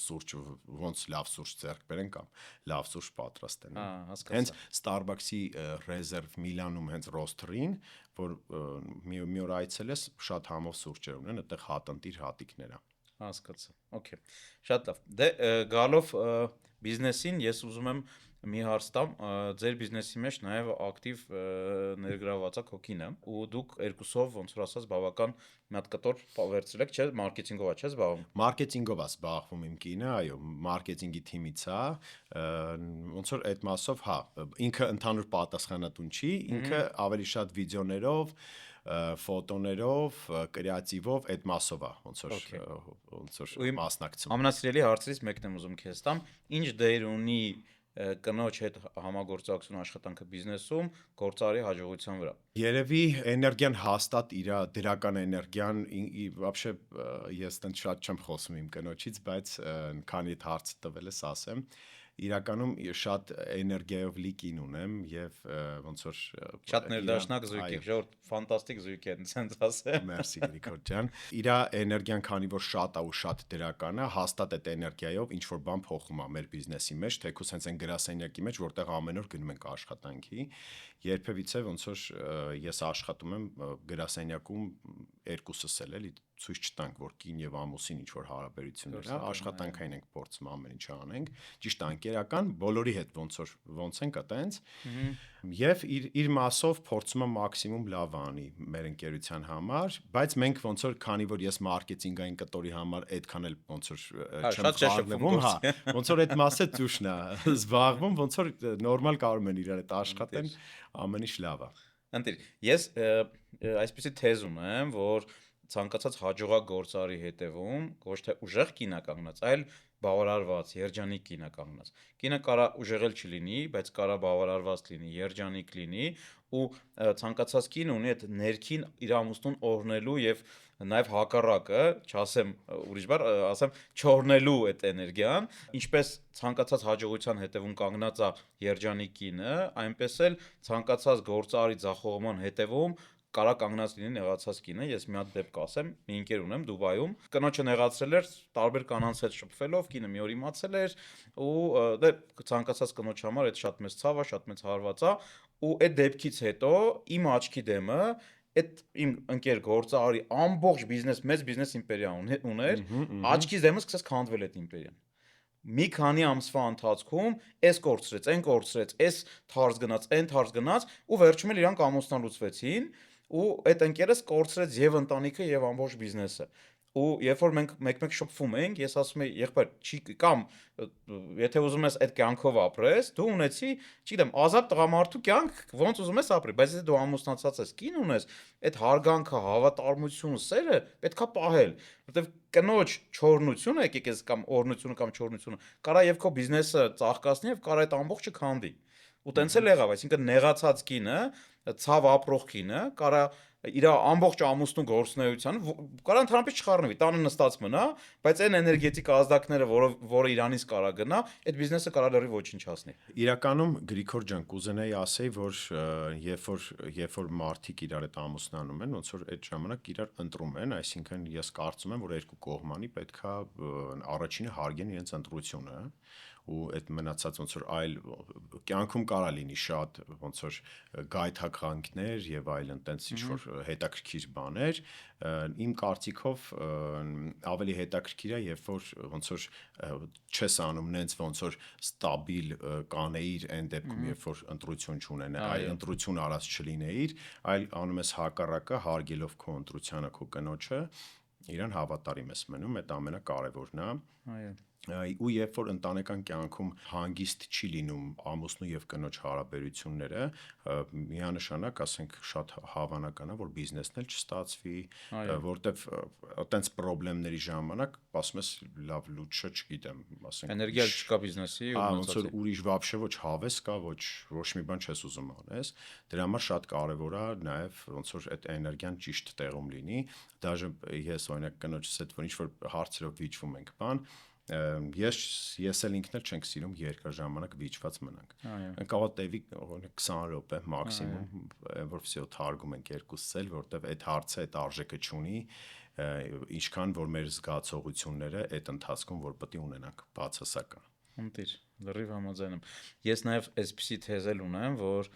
Speaker 2: սուրճ ոնց լավ սուրճ ձեռք բերեն կամ լավ սուրճ պատրաստեն։ Հենց
Speaker 1: Հասկացա։
Speaker 2: Starbucks-ի Reserve Milan-ում հենց roaster-ին, որ մի օր այցելես, շատ համով սուրճեր ունեն, այդտեղ հատնտիր հատիկներ է։
Speaker 1: Հասկացա։ Okay։ Շատ լավ։ Դե գալով բիզնեսին ես ուզում եմ մի հարց տամ, ձեր բիզնեսի մեջ նաև ակտիվ ներգրաված է քո կինը ու դուք երկուսով ոնց որ ասած բավական մի հատ կտոր վերցրել եք, չէ՞, մարքեթինգով է, չէ՞ զբաղվում։
Speaker 2: Մարքեթինգով է զբաղվում իմ կինը, այո, մարքեթինգի թիմից է, ոնց որ այդ մասով, հա, ինքը ընդհանուր պատասխանատուն չի, ինքը ավելի շատ վիդեոներով, ֆոտոներով, կրեատիվով այդ մասով է, ոնց որ մասնակցում։
Speaker 1: Ամենասիրելի հարցերից մեկն եմ ուզում քեզ տամ, ինչ դեր ունի կնոջ հետ համագործակցություն աշխատանքը բիզնեսում գործարի հաջողության վրա։
Speaker 2: Երևի էներգիան հաստատ իր դրական էներգիան, вообще ես տենց շատ չեմ խոսում իմ կնոջից, բայց քանի այդ հարցը տվել ես, ասեմ, իրականում շատ էներգիայով լի կին ունեմ եւ ոնց որ
Speaker 1: Շատ ներդաշնակ զույգ եք, ժողովուրդ, ֆանտաստիկ զույգ են, ցենց ասեմ։
Speaker 2: Մերսի Գրիգոր ջան։ Իր էներգիան քանի որ շատ է ու շատ դրական է, հաստատ այդ էներգիայով ինչ որ բան փոխում է մեր բիզնեսի մեջ, թեկուզ հենց այն գրասենյակի մեջ, որտեղ ամեն օր գնում ենք աշխատանքի, երբևիցե ոնց որ ես աշխատում եմ գրասենյակում երկուսս էլ էլի ցույց չտանք, որ կին եւ ամուսին ինչ որ հարաբերություններ է, աշխատանքային ենք փորձում ամեն ինչ անենք, ճիշտ անկերական, բոլորի հետ ոնց ենք այտենց, եւ իր մասով փորձում եմ մաքսիմում լավ անի մեր ընկերության համար, բայց մենք ոնց որ քանի որ ես մարքեթինգային կտորի համար այդքան էլ ոնց որ չեմ խառնվում, հա, ոնց որ այդ մասը ճուշն է զբաղվում, ոնց որ նորմալ կարող են իրար հետ աշխատեն, ամեն ինչ լավ է։
Speaker 1: Ընտիր, ես այսպեսի թեզ ունեմ, որ ցանկացած հաջողակ գործարի հետևում ոչ թե ուժեղ կինա կանգնած, այլ բավարարված, երջանիկ կինա կանգնած։ Կինը կարա ուժեղել չլինի, բայց կարա բավարարված լինի, երջանիկ լինի ու ցանկացած կին ունի այդ ներքին իր ամուսնուն օրհնելու եւ նաեւ հակառակը, չասեմ ուրիշ բառ, ասեմ չորնելու այդ էներգիան, ինչպես ցանկացած հաջողության հետևում կանգնած է երջանիկ կինը, այնպես էլ ցանկացած գործարի ձախողման հետևում կարա կանգնած լինի նեղացած կինը, ես մի հատ դեպք ասեմ, մի ընկեր ունեմ Դուբայում, կնոջը նեղացրել էր տարբեր կանանց հետ շփվելով, կինը մի օր իմացել էր ու դե ցանկացած կնոջ համար այդ շատ մեծ ցավ է, շատ մեծ հարված է ու այդ դեպքից հետո իմ աչքի դեմը այդ իմ ընկեր գործարի ամբողջ բիզնես, մեծ բիզնես իմպերիա ուներ, աչքից դեմը սկսեց քանդվել այդ իմպերիան։ Մի քանի ամսվա ընթացքում էս կորցրեց, այն կորցրեց, էս թարս գնաց, այն թարս գնաց ու վերջում էլ իրանք ամուսնալուծվեցին ու այդ ընկերս կորցրեց եւ ընտանիքը եւ ամբողջ բիզնեսը։ Ու երբ որ մենք մեկ-մեկ շփվում ենք, ես ասում եի, եղբայր, չի կամ եթե ուզում ես այդ կյանքով ապրես, դու ունեցի, չգիտեմ, ազատ տղամարդու կյանք, ոնց ուզում ես ապրի, բայց եթե դու ամուսնացած ես, կին ունես, այդ հարգանքը, հավատարմությունը, սերը պետքա պահել, որովհետեւ կնոջ չորնությունը, եկեք ես կամ օրնությունը կամ չորնությունը, կարա եւ քո բիզնեսը ծաղկացնի եւ կարա այդ ամբողջը քանդի։ Ու տենց էլ եղավ, այսինքն նեղացած կինը, ցավ ապրող կինը, կարա իր ամբողջ ամուսնու գործունեության, կարա ընդհանրապես չխառնվի, տանը նստած մնա, բայց այն էներգետիկ ազդակները, որը իրանից կարա գնա, այդ բիզնեսը կարա լրի ոչնչացնի։
Speaker 2: Իրականում Գրիգոր ջան, կուզենայի ասեի, որ երբ որ մարդիկ իրար հետ ամուսնանում են, ոնց որ այդ ժամանակ իրար ընտրում են, այսինքն ես կարծում եմ, որ երկու կողմանի պետքա առաջինը հարգեն իրենց ընտրությունը ու այդ մնացած ոնց որ այլ կյանքում կարա լինի շատ ոնց որ գայթակղանքներ եւ այլն տենց ինչ որ հետաքրքիր բաներ իմ կարծիքով ավելի հետաքրքիր է երբ որ ոնց որ չես անում նենց ոնց որ ստաբիլ կանեիր այն դեպքում երբ որ ընտրություն չունենա այլ ընտրություն արած չլինեիր այլ անում ես հակառակը հարգելով քո ընտրությանը քո կնոջը իրան հավատարիմ ես մնում այդ ամենակարևորն է
Speaker 1: Այո
Speaker 2: ու երբ որ ընտանեկան կյանքում հանգիստ չի լինում ամուսնու եւ կնոջ հարաբերությունները միանշանակ ասենք շատ հավանական է որ բիզնեսն էլ չստացվի որտեվ այտենց խնդիրների ժամանակ ասում ես լավ լուծը չգիտեմ ասենք
Speaker 1: էներգիա չկա բիզնեսի ու
Speaker 2: ոնց որ ուրիշ вообще ոչ հավես կա ոչ մի բան չես ուզում անես դրա համար շատ կարեւոր է նաեւ ոնց որ այդ էներգիան ճիշտ տեղում լինի դաժե ես օրինակ կնոջս հետ որ ինչ որ հարցերով վիճվում ենք բան Ես էլ ինքն էլ չենք սիրում երկար ժամանակ վիճված մնանք։
Speaker 1: Այո։
Speaker 2: Կարող տևի օրինակ 20 րոպե մաքսիմում, որ վсё թարգում ենք երկուսս էլ, որտեվ այդ հարցը այդ արժեքը չունի, ինչքան որ մեր զգացողությունները այդ ընթացքում որ պետք է ունենանք բացասական։
Speaker 1: Ընտիր, լրիվ համաձայն եմ։ Ես նաև այսպիսի թեզ էլ ունեմ, որ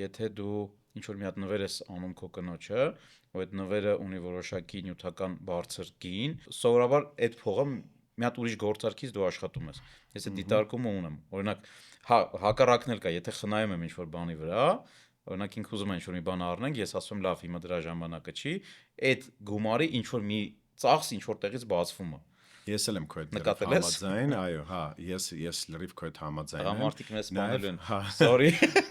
Speaker 1: եթե դու ինչ որ մի հատ նվեր ես անում քո կնոջը, ու այդ նվերը ունի որոշակի նյութական բարձր գին, սովորաբար այդ փողը մի հատ ուրիշ գործարքից դու աշխատում ես։ Ես այդ դիտարկումը ունեմ։ Օրինակ, հակառակն էլ կա, եթե խնայում եմ ինչ որ բանի վրա, օրինակ ինքը ուզում է ինչ որ մի բան առնենք, ես ասում եմ լավ, հիմա դրա ժամանակը չի, այդ գումարի ինչ որ մի ծախս ինչ որ տեղից բացվում է։
Speaker 2: Ես էլ եմ քո հետ
Speaker 1: Նկատել ես։
Speaker 2: համաձայն, այո, հա, ես լրիվ քո հետ համաձայն եմ։
Speaker 1: Տղամարդիկ մեզ
Speaker 2: Նաև,
Speaker 1: սպանել են։
Speaker 2: հա,
Speaker 1: Sorry։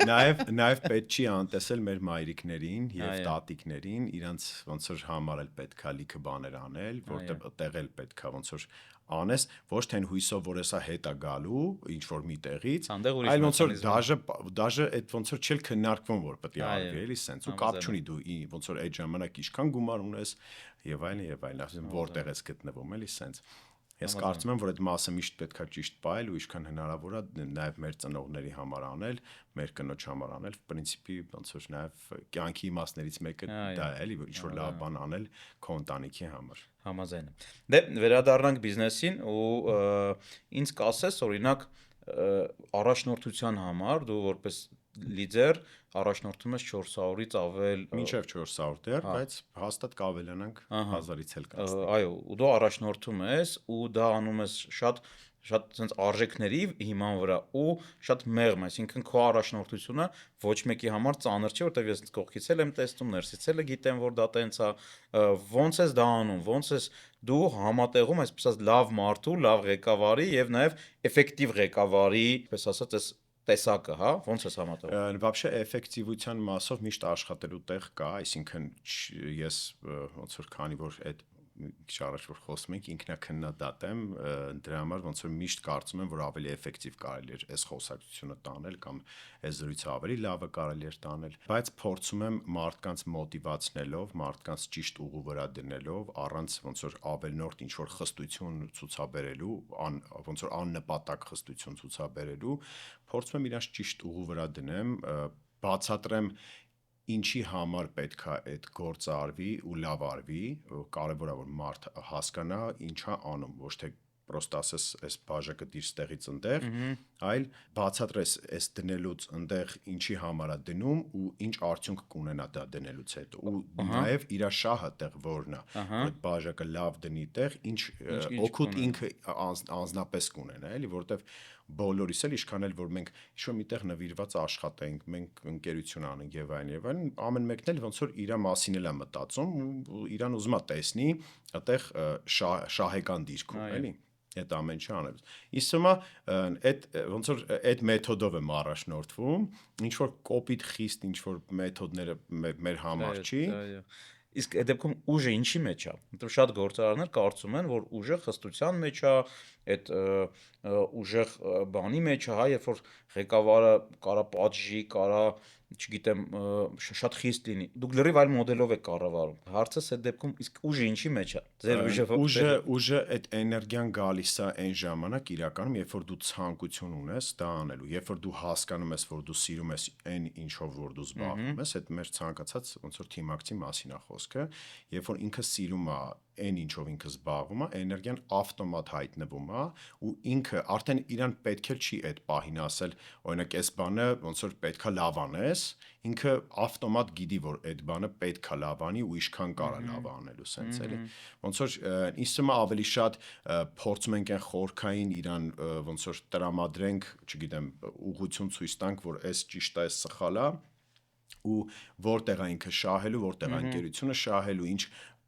Speaker 2: Նաև պետք չի անտեսել մեր մայրիկներին եւ
Speaker 1: Այո։
Speaker 2: տատիկներին, իրանց ոնց որ համար էլ պետքա լիքը բաներ անել, որտեղ տեղել պետքա ոնց որ անես, ոչ թե հույսով որ էսա հետա գալու ինչ որ մի տեղից,
Speaker 1: Անդեղ ուրիշ
Speaker 2: այլ ոնց որ
Speaker 1: մեխանիզմ։
Speaker 2: դաժե այդ ոնց որ չել քննարկվում որ պետք է
Speaker 1: Այո,
Speaker 2: արվի, էլի սենց ու
Speaker 1: համաձայն
Speaker 2: կապ
Speaker 1: եմ։
Speaker 2: չունի դու ոնց որ այդ ժամանակ ինչքան գումար ունես եւ այլն, ասեմ որտեղ ես գտնվում, էլի սենց։ Ես կարծում եմ, որ այդ մասը միշտ պետքա ճիշտ պայել ու ինչքան հնարավոր է նաև մեր ծնողների համար անել, մեր կնոջ համար անել, պրինցիպի ոնց որ նաև կյանքի իմաստներից մեկը դա է, էլի, որ ինչ որ լավ բան անել քո ընտանիքի համար։
Speaker 1: Համաձայն եմ։ Դե վերադառնանք բիզնեսին ու ինձ կասես, օրինակ, առաջնորդության համար դու որպես լիդեր առաջնորդում ես 400-ից ավել
Speaker 2: Մինչև 400 դեռ, բայց հաստատ կավելանանք 1000-ից էլ կացնենք։
Speaker 1: այո, ու դու առաջնորդում ես ու դա անում ես շատ sense արժեքների հիման վրա ու շատ մեղմ, այսինքն քո առաջնորդությունը ոչ մեկի համար ծանր չի, որտեղ ես կողքից էլ եմ տեսնում, ներսից էլ գիտեմ, որ դա տենց է, ոնց ես դա անում, ոնց ես դու համատեղում, այսպես ասած, լավ մարդու, լավ ղեկավարի եւ նաեւ էֆեկտիվ ղեկավարի, այսպես ասած, այս տեսակը, հա, ոնց ես համատեղում։
Speaker 2: Вообще էֆեկտիվության մասով միշտ աշխատելու տեղ կա, այսինքն ես ոնց որ քանի որ այդ քիչ առաջ որ խոսում ենք ինքնակնդատ եմ, դրա համար ոնց որ միշտ կարծում եմ, որ ավելի էֆեկտիվ կարելի է այս խոսակցությունը տանել կամ այս զրույցը ավելի լավը կարելի է տանել, բայց փորձում եմ մարդկանց մոտիվացնելով, մարդկանց ճիշտ ուղու վրա դնելով, առանց ոնց որ ավելնորդ ինչ որ խստություն ցուցաբերելու, ոնց որ աննպատակ խստություն ցուցաբերելու, փորձում եմ իրանց ճիշտ ուղու վրա դնեմ, բացատրեմ ինչի համար պետքա այդ գործը արվի ու լավ արվի, կարևորը որ մարդ հասկանա ինչա անում, ոչ թե պրոստը ասես այս բաժակը դիր ստեղից ընդեղ, այլ բացատրես այս դնելուց ընդեղ ինչի համար է դնում ու ինչ արդյունք կունենա դա դնելուց հետո ու նաև իր շահը տեղ որն է, այդ բաժակը լավ դնի տեղ, ինչ օգուտ ինքը անձնապես կունենա, էլի, որտեվ բոլորիս էլ ինչքան էլ որ մենք ինչ-որ միտեղ նվիրված աշխատենք, մենք ընկերություն անենք եւ այլն, ամեն մեկն էլ ոնց որ իր մասին էլ է մտածում ու իրան ուզում է տեսնի այդտեղ շահեկան դիրքում, էլի, այդ ամեն ինչը անել։ Իսկը այդ ոնց որ այդ մեթոդով եմ առաջնորդվում, ինչ որ կոպիտ խիստ ինչ որ մեթոդները մեր համար չի։
Speaker 1: Իսկ այդ դեպքում ուժը ինչի մեջ է։ Որտեղ շատ գործարաններ կարծում են, որ ուժը խստության մեջ է, այդ ուժեղ բանի մեջ է, հա, երբ որ ղեկավարը կարա պատժի, կարա, չգիտեմ, շատ խիստ լինի։ Դուք լրիվ այլ մոդելով եք կառավարում։ Հարցս այդ դեպքում իսկ ուժը ինչի մեջ է։ Ձեր
Speaker 2: ուժը այդ էներգիան գալիս է այն ժամանակ իրականում, երբ որ դու ցանկություն ունես դա անելու, երբ որ դու հասկանում ես, որ դու սիրում ես այն ինչով որ դու զբաղվում ես, այդ մեր ցանկացած ոնց որ թիմակցի մասին է խոսքը, երբ որ ինքը սիրում է այն ինչով ինքը զբաղվում է, էներգիան ավտոմատ հայտնվում է ու ինքը արդեն իրան պետք էլ չի այդ պահին ասել, օրինակ այս բանը ոնց որ պետքա լավ անես, ինքը ավտոմատ գիտի որ այդ բանը պետքա լավ անի ու ինչքան կարա լավ անելու սենց էլի։ Ոնց որ ինձ ավելի շատ փորձում ենք այն խորքային իրան ոնց որ տրամադրենք, չգիտեմ, ուղղություն ցույց տանք, որ այս ճիշտ է, այս սխալ է ու որտեղ է ինքը շահելու, որտեղ է ընկերությունը շահելու, ինչ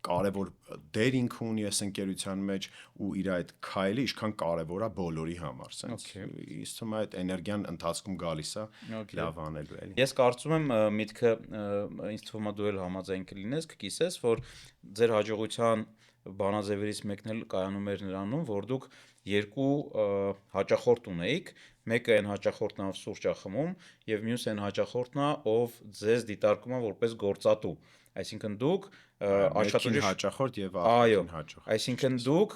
Speaker 2: կարևոր դեր ինքը ունի այս ընկերության մեջ ու իր այդ քայլը ինչքան կարևոր է բոլորի համար, sense։ Իսկ թվում է այդ էներգիան ընթացքում գալիս է լավ անելու էլի։
Speaker 1: Ես կարծում եմ միտքը ինձ թվում է դու էլ համաձայն կլինես, կկիսես, որ ձեր հաջողության բանաձևերից մեկն էլ կայանում էր նրանում, որ դուք երկու հաճախորդ ունեիք, մեկը այն հաճախորդն ով սուրճ է խմում եւ մյուսը այն հաճախորդն է ով ձեզ դիտարկում է որպես գործատու։ Այսինքն դուք
Speaker 2: աշխատուժի հաճախորդ եւ
Speaker 1: այո,
Speaker 2: արտաքին հաճախորդ։
Speaker 1: այսինքն դուք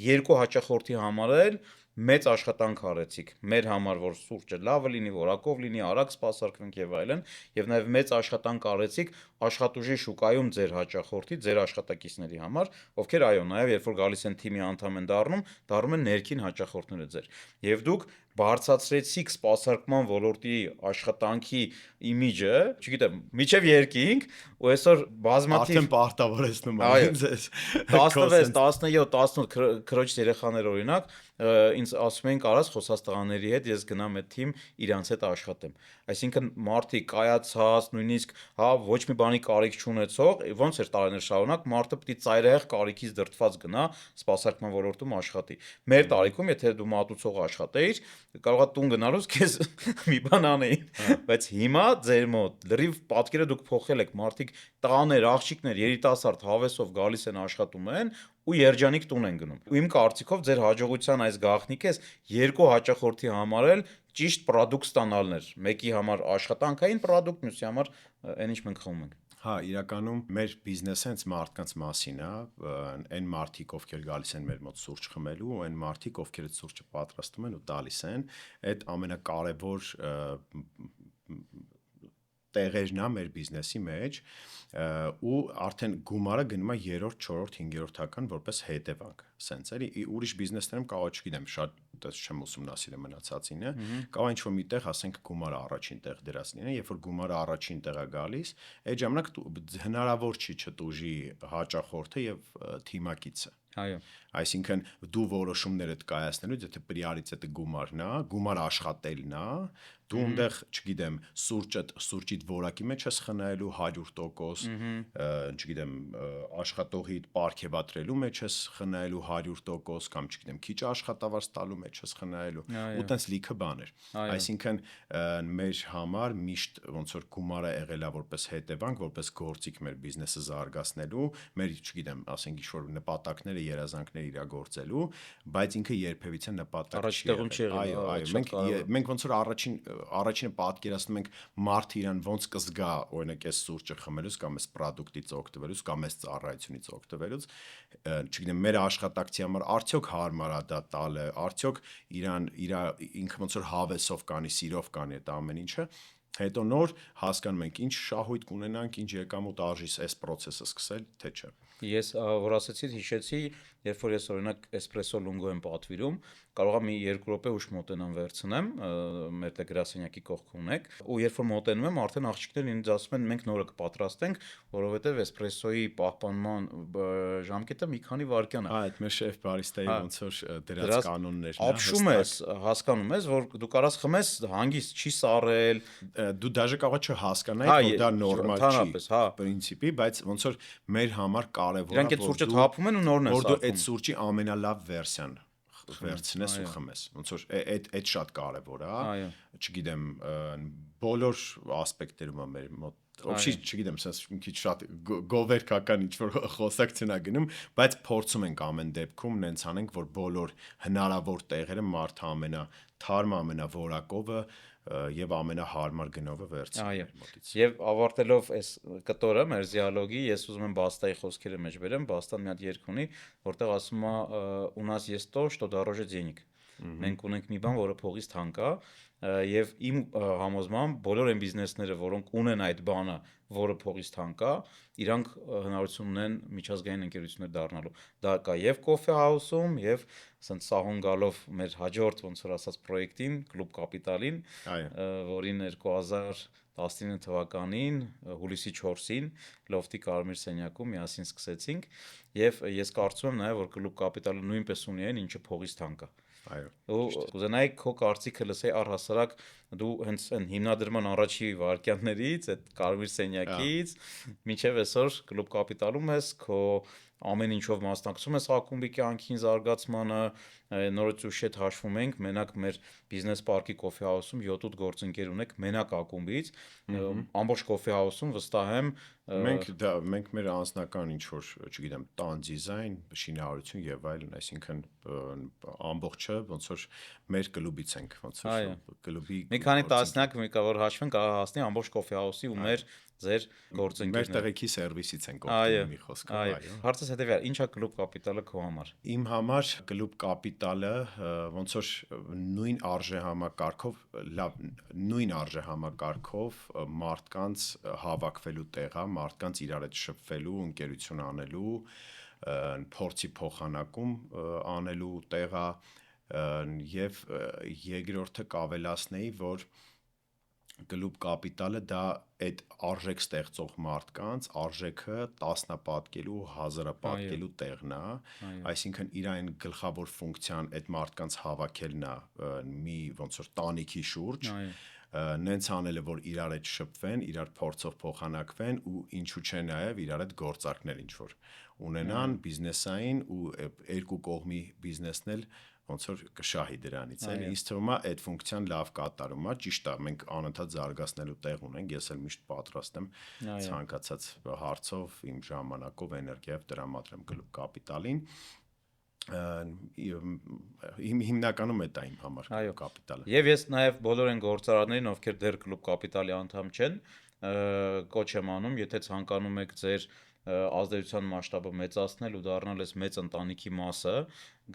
Speaker 1: երկու հաճախորդի համար էլ մեծ աշխատանք արեցիք մեր համար, որ սուրճը լավը լինի, որակով լինի, արագ սպասարկվենք եւ այլն, եւ նաեւ մեծ աշխատանք արեցիք աշխատուժի շուկայում ձեր հաճախորդի, ձեր աշխատակիցների համար, ովքեր այո, նաեւ երբ որ գալիս են թիմի անդամ են դառնում են ներքին հաճախորդները ձեր։ Եվ դուք բարձրացրեցիք սպասարկման ոլորտի աշխատանքի իմիջը, չգիտեմ, միջև երկինք, ու այսօր բազմաթիվ
Speaker 2: արդեն պարտավորեցնում
Speaker 1: այո,
Speaker 2: են ձեզ
Speaker 1: 16, 17, 18 քրոջ երեխաներ օրինակ ինձ ասում էին կարաս խոսած տղաների հետ ես գնամ այդ թիմ իրանց հետ աշխատեմ, այսինքն մարդիկ կայացած, նույնիսկ հա ոչ մի բանի կարիք չունեցող, ոնց էր տարիներ շարունակ մարդը պիտի ծայրահեղ կարիքից դրդված գնա սպասարկման ոլորտում աշխատի։ Մեր տարիքում եթե դու մատուցող աշխատեիր, կարողա տուն գնալուց քեզ մի բան անեին, բայց հիմա ձեր մոտ լրիվ պատկերը դուք փոխել եք, մարդիկ տղաներ, աղջիկներ, երիտասարդ հավեսով գալիս են աշխատում են ու երջանիկ տուն են գնում։ Ու իմ կարծիքով ձեր հաջողության այս գաղտնիքը երկու հաճախորդի համար էլ ճիշտ պրոդուկտ ստանալն էր։ Մեկի համար աշխատանքային պրոդուկտ, մյուսի համար այն ինչ մենք խմում ենք։
Speaker 2: Հա, իրականում մեր բիզնեսը հենց մարդկանց մասին է, այն մարդիկ, ովքեր գալիս են մեր մոտ սուրճ խմելու, ու այն մարդիկ, ովքեր այդ սուրճը պատրաստում են ու տալիս են, այդ ամենակարևոր տեղերն է մեր բիզնեսի մեջ, ու արդեն գումարը գնում է 3-րդ, 4-րդ, 5-րդական որպես հետևանք, սենց էլի, ուրիշ բիզնեսներում կարող չգիտեմ, շատ դες չեմ ուսումնասիրել մնացածինը, կարող ինչ-որ միտեղ ասենք գումարը առաջին տեղ դրած լինի, երբ որ գումարը առաջին տեղ է գալիս, այդ ժամանակ հնարավոր չի չտուժի հաճախորդը եւ թիմակիցը։
Speaker 1: Այո։
Speaker 2: Այսինքն դու որոշումներդ կայացնելուց, եթե պրիորիտետը այդ գումարն է, գումար աշխատելն է, դու այնտեղ, չգիտեմ, սուրճիդ որակի մեջ ես խնայելու 100%, չգիտեմ, աշխատողիդ պարգևատրելու մեջ ես խնայելու 100% կամ չգիտեմ, քիչ աշխատավարձ տալու մեջ ես խնայելու, ու տենց լիքը բաներ։ Այսինքն մեր համար միշտ ոնց որ գումարը եղել է որպես հետևանք, որպես գործիք մեր բիզնեսը զարգացնելու, մեր, չգիտեմ, ասենք ինչ-որ նպատակները, երազանքները իրագործելու, բայց ինքը երբևիցե նպատակ չի եղել։ Այո, մենք ոնց որ առաջինը պատկերացնում ենք մարդը իրան ոնց կզգա օրինակ այս սուրճը խմելուց կամ այս պրոդուկտից օգտվելուց կամ այս ծառայությունից օգտվելուց, չգիտեմ, մեր աշխատակցի համար արդյոք հարմար է դա տալը, արդյոք ինքը ոնց որ հավեսով կանի, սիրով կանի այդ ամեն ինչը, հետո նոր հասկանում ենք ինչ շահույթ կունենանք, ինչ եկամուտ արժի այս process-ը սկսել, թե չէ։
Speaker 1: Ես որ ասացի, հիշեցի, երբ որ ես օրինակ էսպրեսո լունգո եմ պատվիրում, կարող եմ մի 2 րոպե ուշ մոտենամ վերցնեմ, մեր տեղ գրասենյակի կողքը ունեք, ու երբ որ մոտենում եմ, արդեն աղջիկներն ինձ ասում են մենք նորը կպատրաստենք, որովհետև էսպրեսոյի պահպանման ժամկետը մի քանի վայրկյան է։
Speaker 2: Այդ մեր շեֆ բարիստայի ոնց որ դրած կանոններն է։
Speaker 1: Ապշում ես, հասկանում ես, որ դու կարաս խմես հանգիստ չի սառել,
Speaker 2: դու դաժե կարող չհասկանայիր, որ դա նորմալ չի, պրինցիպի, բայց ոնց որ մեր համար կարևոր է,
Speaker 1: իրանք այդ սուրճը թափում են ու նորն են
Speaker 2: որ դու
Speaker 1: սարքում։
Speaker 2: այդ սուրճի ամենալավ վերսիան վերցնես ու խմես։ Ոնց որ այդ շատ կարևոր է, չգիտեմ, բոլոր ասպեկտներում է մեր մոտ Ոբշի չգիտեմ, ասես մի քիչ շատ գովերքական ինչ-որ խոսակցություն է գնում, բայց փորձում ենք ամեն դեպքում նենց անենք, որ բոլոր հնարավոր տեղերը մարդը ամենաթարմը, ամենավորակովը եւ ամենահարմար գնովը վերցնի մոտից։
Speaker 1: Եվ ավարտելով այս կտորը մեր դիալոգի, ես ուզում եմ Բաստայի խոսքերը մեջ բերեմ, Բաստան մի հատ երգ ունի, որտեղ ասում է «У нас есть то, что дороже денег»։ Մենք ունենք մի բան, որը փողից թանկ է, եւ իմ համոզմամբ բոլոր այն բիզնեսները, որոնք ունեն այդ բանը, որը փողից թանկ է, իրանք հնարավորություն ունեն միջազգային ընկերություններ դառնալու։ Դա կա եւ Coffee House-ում, եւ ասենց սահուն գալով մեր հաջորդ ոնց որ ասած պրոյեկտին, Club Capital-ին, որին 2019 թվականին հուլիսի 4-ին Լոֆտի Կարմիր սենյակում միասին սկսեցինք, եւ ես կարծում եմ նաեւ որ Club Capital-ը նույնպես ունի այն, ինչը փողից թանկ է։
Speaker 2: Այո։
Speaker 1: Կուզենայի քո կարծիքը լսեի առհասարակ դու հենց այն հիմնադրման առաջի վարքյաններից, այդ Կարմիր սենյակից, մինչև այսօր Club Capital-ում ես, քո ամեն ինչով մասնակցում ես ակումբի կյանքին զարգացմանը, նորից ուշ հետ հաշվում ենք, մենակ մեր բիզնես պարկի Coffee House-ում 7-8 գործընկեր ունենք, մենակ ակումբից, ամբողջ Coffee House-ում վստահ եմ
Speaker 2: մենք մեր անձնական ինչ որ, չգիտեմ, տան դիզայն, շինարարություն եւ այլն, այսինքն ամբողջը ոնց որ մեր կլուբից ենք, ոնց որ կլուբի
Speaker 1: մի քանի տասնյակ որ հաշվենք հասնի ամբողջ Coffee House-ի ու մեր ձեր
Speaker 2: Մեր
Speaker 1: գործընկերները։
Speaker 2: տեղեքի սերվիսից ենք
Speaker 1: Այո,
Speaker 2: օգտվում մի խոսքով,
Speaker 1: այո։
Speaker 2: այո։
Speaker 1: Հարցս հետևյալ, ի՞նչ է Club Capital-ը քո համար։
Speaker 2: Իմ համար Club Capital-ը ոնց որ նույն արժեհամակարգով, լավ, նույն արժեհամակարգով մարդկանց հավաքվելու տեղ է, մարդկանց իրար հետ շփվելու, ընկերություն անելու, փորձի փոխանակում անելու տեղ է, եւ երկրորդը կավելացնեի, որ Club Capital-ը դա այդ արժեք ստեղծող մարդկանց արժեքը տասնապատկելու, հազարապատկելու տեղն է, այսինքն իր այն գլխավոր ֆունկցիան այդ մարդկանց հավաքելն է մի ոնց որ տանիքի շուրջ, նենց անելը, որ իրար հետ շփվեն, իրար փորձով փոխանակվեն ու ինչու՞ չէ նաև իրար հետ գործարքներ ինչ որ ունենան, բիզնեսային ու երկու կողմի բիզնեսն էլ ոնց որ կշահի դրանից էլի, ինձ թվում է այդ ֆունկցիան լավ կատարում է, ճիշտ է, մենք անընդհատ զարգացնելու տեղ ունենք, ես էլ միշտ պատրաստ եմ ցանկացած հարցով, իմ ժամանակով, էներգիայով տրամադրեմ Club Capital-ին, իմ հիմնականում է դա իմ համար Club Capital-ը։
Speaker 1: Եվ ես նաև բոլոր այն գործարաններին, ովքեր դեռ Club Capital-ի անդամ չեն, կոչ եմ անում, եթե ցանկանում եք ձեր ազդեցության մասշտաբը մեծացնել ու դառնալ այս մեծ ընտանիքի մասը,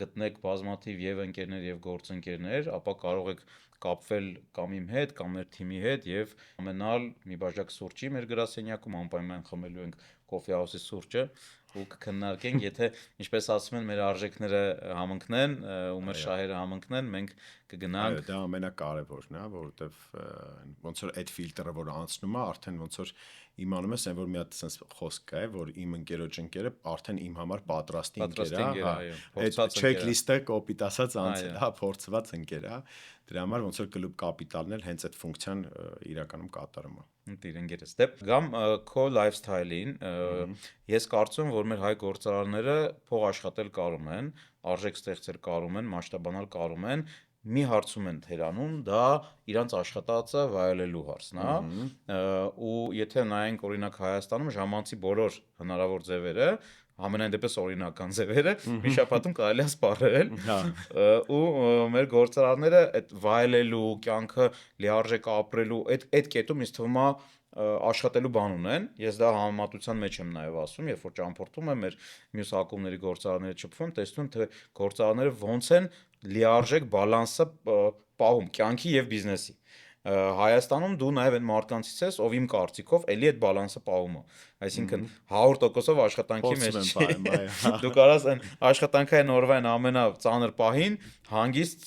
Speaker 1: գտնեք բազմաթիվ եւ ընկերներ եւ գործընկերներ, ապա կարող եք կապվել կամ իմ հետ, կամ մեր թիմի հետ եւ ամենալ մի բաժակ սուրճի մեր գրասենյակում, անպայման խմելու ենք կոֆե հաուսի սուրճը ու կքննարկենք, եթե ինչպես ասում են, մեր արժեքները համընկնեն ու մեր շահերը համընկնեն, մենք կգնանք։
Speaker 2: Այո, դա ամենակարևորն է, որովհետեւ ոնց որ այդ ֆիլտրը որ անցնում է, արդեն ոնց որ իմանում ես, այն որ մի հատ sense խոսք կա, որ իմ ընկերոջ ընկերը արդեն իմ համար պատրաստի ընկեր է, այդ check-list-ը կոպիտ ասած անցել, հա, փորձված ընկեր է, դրա համար ոնց որ Club Capital-ն էլ հենց այդ ֆունկցիան իրականում կատարում է։
Speaker 1: Դիր ընկերս, դե գամ քո lifestyle-ին, ես կարծում եմ, որ մեր հայ գործարանները փող աշխատել կարում են, արժեք ստեղծել կարում են, մասշտաբանալ կարում են, մի հարցում են թերանում, դա իրանց աշխատածը վայելելու հարցն է, ու եթե նայենք օրինակ Հայաստանում ժամանցի բոլոր հնարավոր ձևերը, ամենայն դեպս օրինական ձևերը, մի շաբաթում կարելի է սպառել, ու մեր գործարանները այդ վայելելու, կյանքը լիարժեք ապրելու, այդ կետում ինձ թվում է աշխատելու բան ունեն, ես դա համեմատության մեջ եմ նաև ասում, երբ որ ճամփորդում եմ մեր մյուս ակումբների գործարանները չփվում, տեսնում թե գործարանները ոնց են լիարժեք բալանսը պահում կյանքի եւ բիզնեսի։ Հայաստանում դու նաև այն մարդկանցից ես, ով իմ կարծիքով էլի այդ բալանսը պահում է, այսինքն 100%-ով աշխատանքի մեջ չի։ Դու կարաս այն աշխատանքային օրվա այն ամենածանր պահին հանգիստ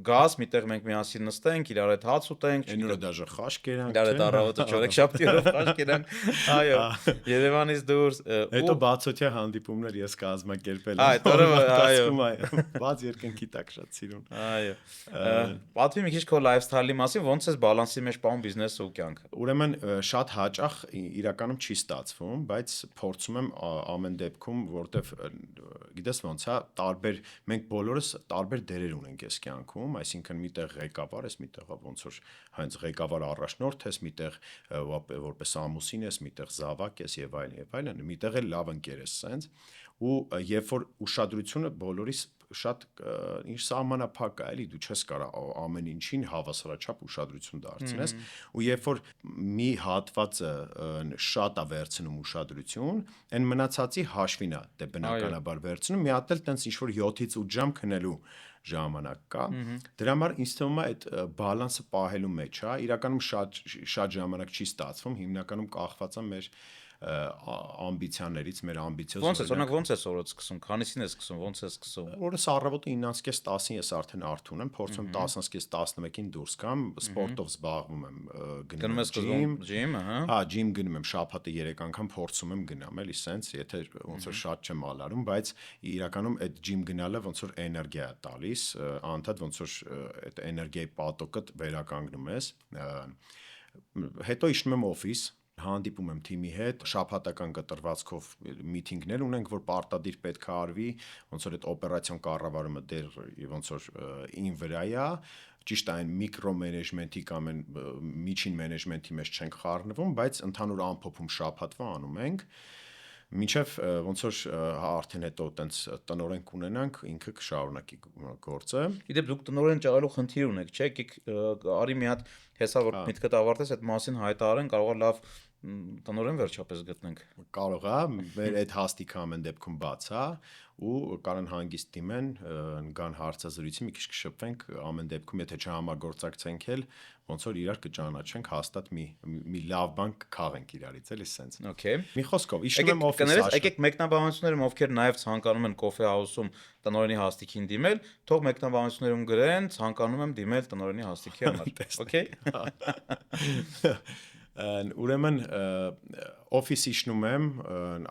Speaker 1: գաս, միտեղ մենք միասին նստենք, իրար հետ հաց ուտենք,
Speaker 2: այն օրը դաժե խաշ կերանք,
Speaker 1: իրար հետ առավոտը չորեքշաբթի օրը խաշ կերանք, այո, Երևանից դուրս,
Speaker 2: հետո բացօթյա հանդիպումներ ես կազմակերպել եմ,
Speaker 1: այդ օրը, այո,
Speaker 2: բաց երկնքի տակ շատ սիրուն։
Speaker 1: Այո, պատվի մի քիչ քո lifestyle-ի մասին, ոնց ես բալանսի մեջ պահում բիզնեսը ու կյանքը։
Speaker 2: Ուրեմն շատ հաճախ իրականում չի ստացվում, բայց փորձում եմ ամեն դեպքում, որտեվ գիտես ոնց է, մենք բոլորս տարբեր դերեր ունենք այս կյանքում, այսինքն միտեղ ղեկավար ես, միտեղ ոնց որ հենց ղեկավար առաջնորդ ես, միտեղ որպես ամուսին ես, միտեղ զավակ ես եւ այլն, միտեղ էլ լավ ընկեր ես, սենց, ու երբ որ ուշադրությունը բոլորիս շատ ինչ սահմանափակ է, էլի դու չես կարող ամեն ինչին հավասարաչափ ուշադրություն դարձնես, ու երբ որ մի հատվածը շատ է վերցնում ուշադրություն, այն մնացածի հաշվին է դե բնականաբար վերցնում, մի հատ էլ տենց ինչ որ 7-ից 8 ժամ քնելու ժամանակ կա։ Դրա համար ինձ թվում է այդ բալանսը պահելու մեջ է, իրականում շատ ժամանակ չի ստացվում, հիմնականում կախված է մեր ամբիցիաներից, մեր ամբիցիոզ։
Speaker 1: Ոնց է օրը սկսում, քանիսին է սկսում, ոնց է սկսում։
Speaker 2: Օրս առավոտը 9:30-10-ին ես արդեն արթուն եմ, փորձում 10:30-11-ին դուրս գամ, սպորտով զբաղվում եմ, գնում եմ
Speaker 1: ջիմ,
Speaker 2: հա, ջիմ գնում եմ, շաբաթը 3 անգամ փորձում եմ գնամ, էլի սենց, եթե ոնց որ շատ չեմ ալարում, բայց իրականում այդ ջիմ գնալը ոնց որ էներգիա է տալիս, անդադ ոնց որ այդ էներգիայի պատոկը վերականգնում ես։ Հետո իջնում եմ օֆիս, հանդիպում եմ թիմի հետ, շաբաթական կտրվածքով միտինգներ ունենք, որ պարտադիր պետք է արվի, ոնց որ այդ օպերացիոն կառավարումը դեռ ոնց որ ին վրա է, ճիշտ է այն միկրո մենեջմենտի կամ այն միջին մենեջմենտի մեջ չենք խառնվում, բայց ընդհանուր ամփոփում շաբաթվա անում ենք, մինչև ոնց որ արդեն հետո տենց տնօրեն կունենանք, ինքը կշարունակի գործը։
Speaker 1: Իդեպ դուք տնօրեն ճարելու խնդիր ունեք, չէ՞, արի մի հատ հեսա որ միտքդ ավարտես այդ մասին հայտարարեն, կարող է լավ տնօրեն վերջապես գտնենք։
Speaker 2: Կարող է, մեր այդ հաստիքը ամեն դեպքում բաց է ու կարան հանգիստ դիմեն, գան հարցազրույցի, մի քիչ կշփվենք, ամեն դեպքում եթե չհամագործակցենք էլ ոնց որ իրար կճանաչենք, հաստատ մի լավ բան կքաղենք իրարից, էլի սենց։
Speaker 1: Okay։
Speaker 2: Մի խոսքով, իջնում եմ օֆիս
Speaker 1: Եկեք մեկնաբանություններում ովքեր նաև ցանկանում են կոֆե հաուսում տնօրենի հաստիքին դիմել, թող մեկնաբանություններում գրեն, ցանկանում եմ դիմել տնօրենի հաստիքի համար։ Okay։
Speaker 2: Ուրեմն օֆիս իջնում եմ,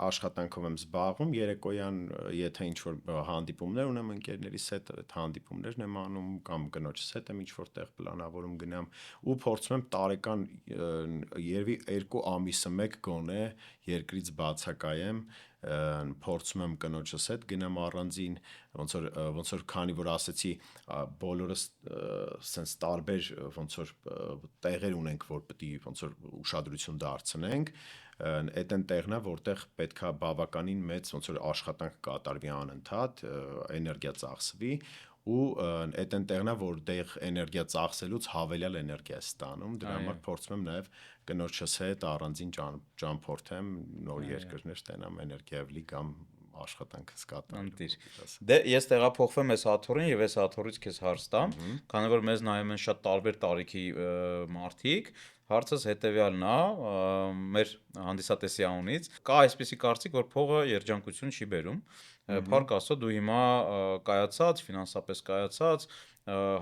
Speaker 2: աշխատանքով եմ զբաղվում, երեկոյան եթե ինչ-որ հանդիպումներ ունեմ ընկերներիս հետ, այդ հանդիպումներն եմ անում կամ կնոջս հետ եմ ինչ-որ տեղ պլանավորում գնամ ու փորձում եմ տարեկան երևի 2 ամիսը մեկ գոնե երկրից բացակայեմ, փորձում եմ կնոջս հետ գնամ առանձին, ոնց որ քանի որ ասեցի բոլորս սենց տարբեր ոնց որ տեղեր ունենք, որ պետք է ոնց որ ուշադրություն դարձնենք, այդ են տեղն է, որտեղ պետքա բավականին մեծ ոնց որ աշխատանք կատարվի անընդհատ, էներգիա ծախսվի ու այդ են տեղն է, որտեղ էներգիա ծախսելուց հավելյալ էներգիա է ստանում, դրա համար փորձում եմ նաև կնոջս հետ առանձին ճամփորդեմ, նոր երկրներ ստանամ, էներգիայով լի կամ աշխատանքս կատարել։
Speaker 1: Դե ես տեղափոխվեմ այս հաթոռին եւ այս հաթոռից քեզ հարց տամ, քանի որ մեզ նայում են շատ տարբեր տարիքի մարդիկ, հարցս հետեւյալն է, մեր հանդիսատեսի անունից, կա այսպիսի կարծիք, որ փողը երջանկություն չի բերում, փառք Աստծո դու հիմա կայացած, ֆինանսապես կայացած,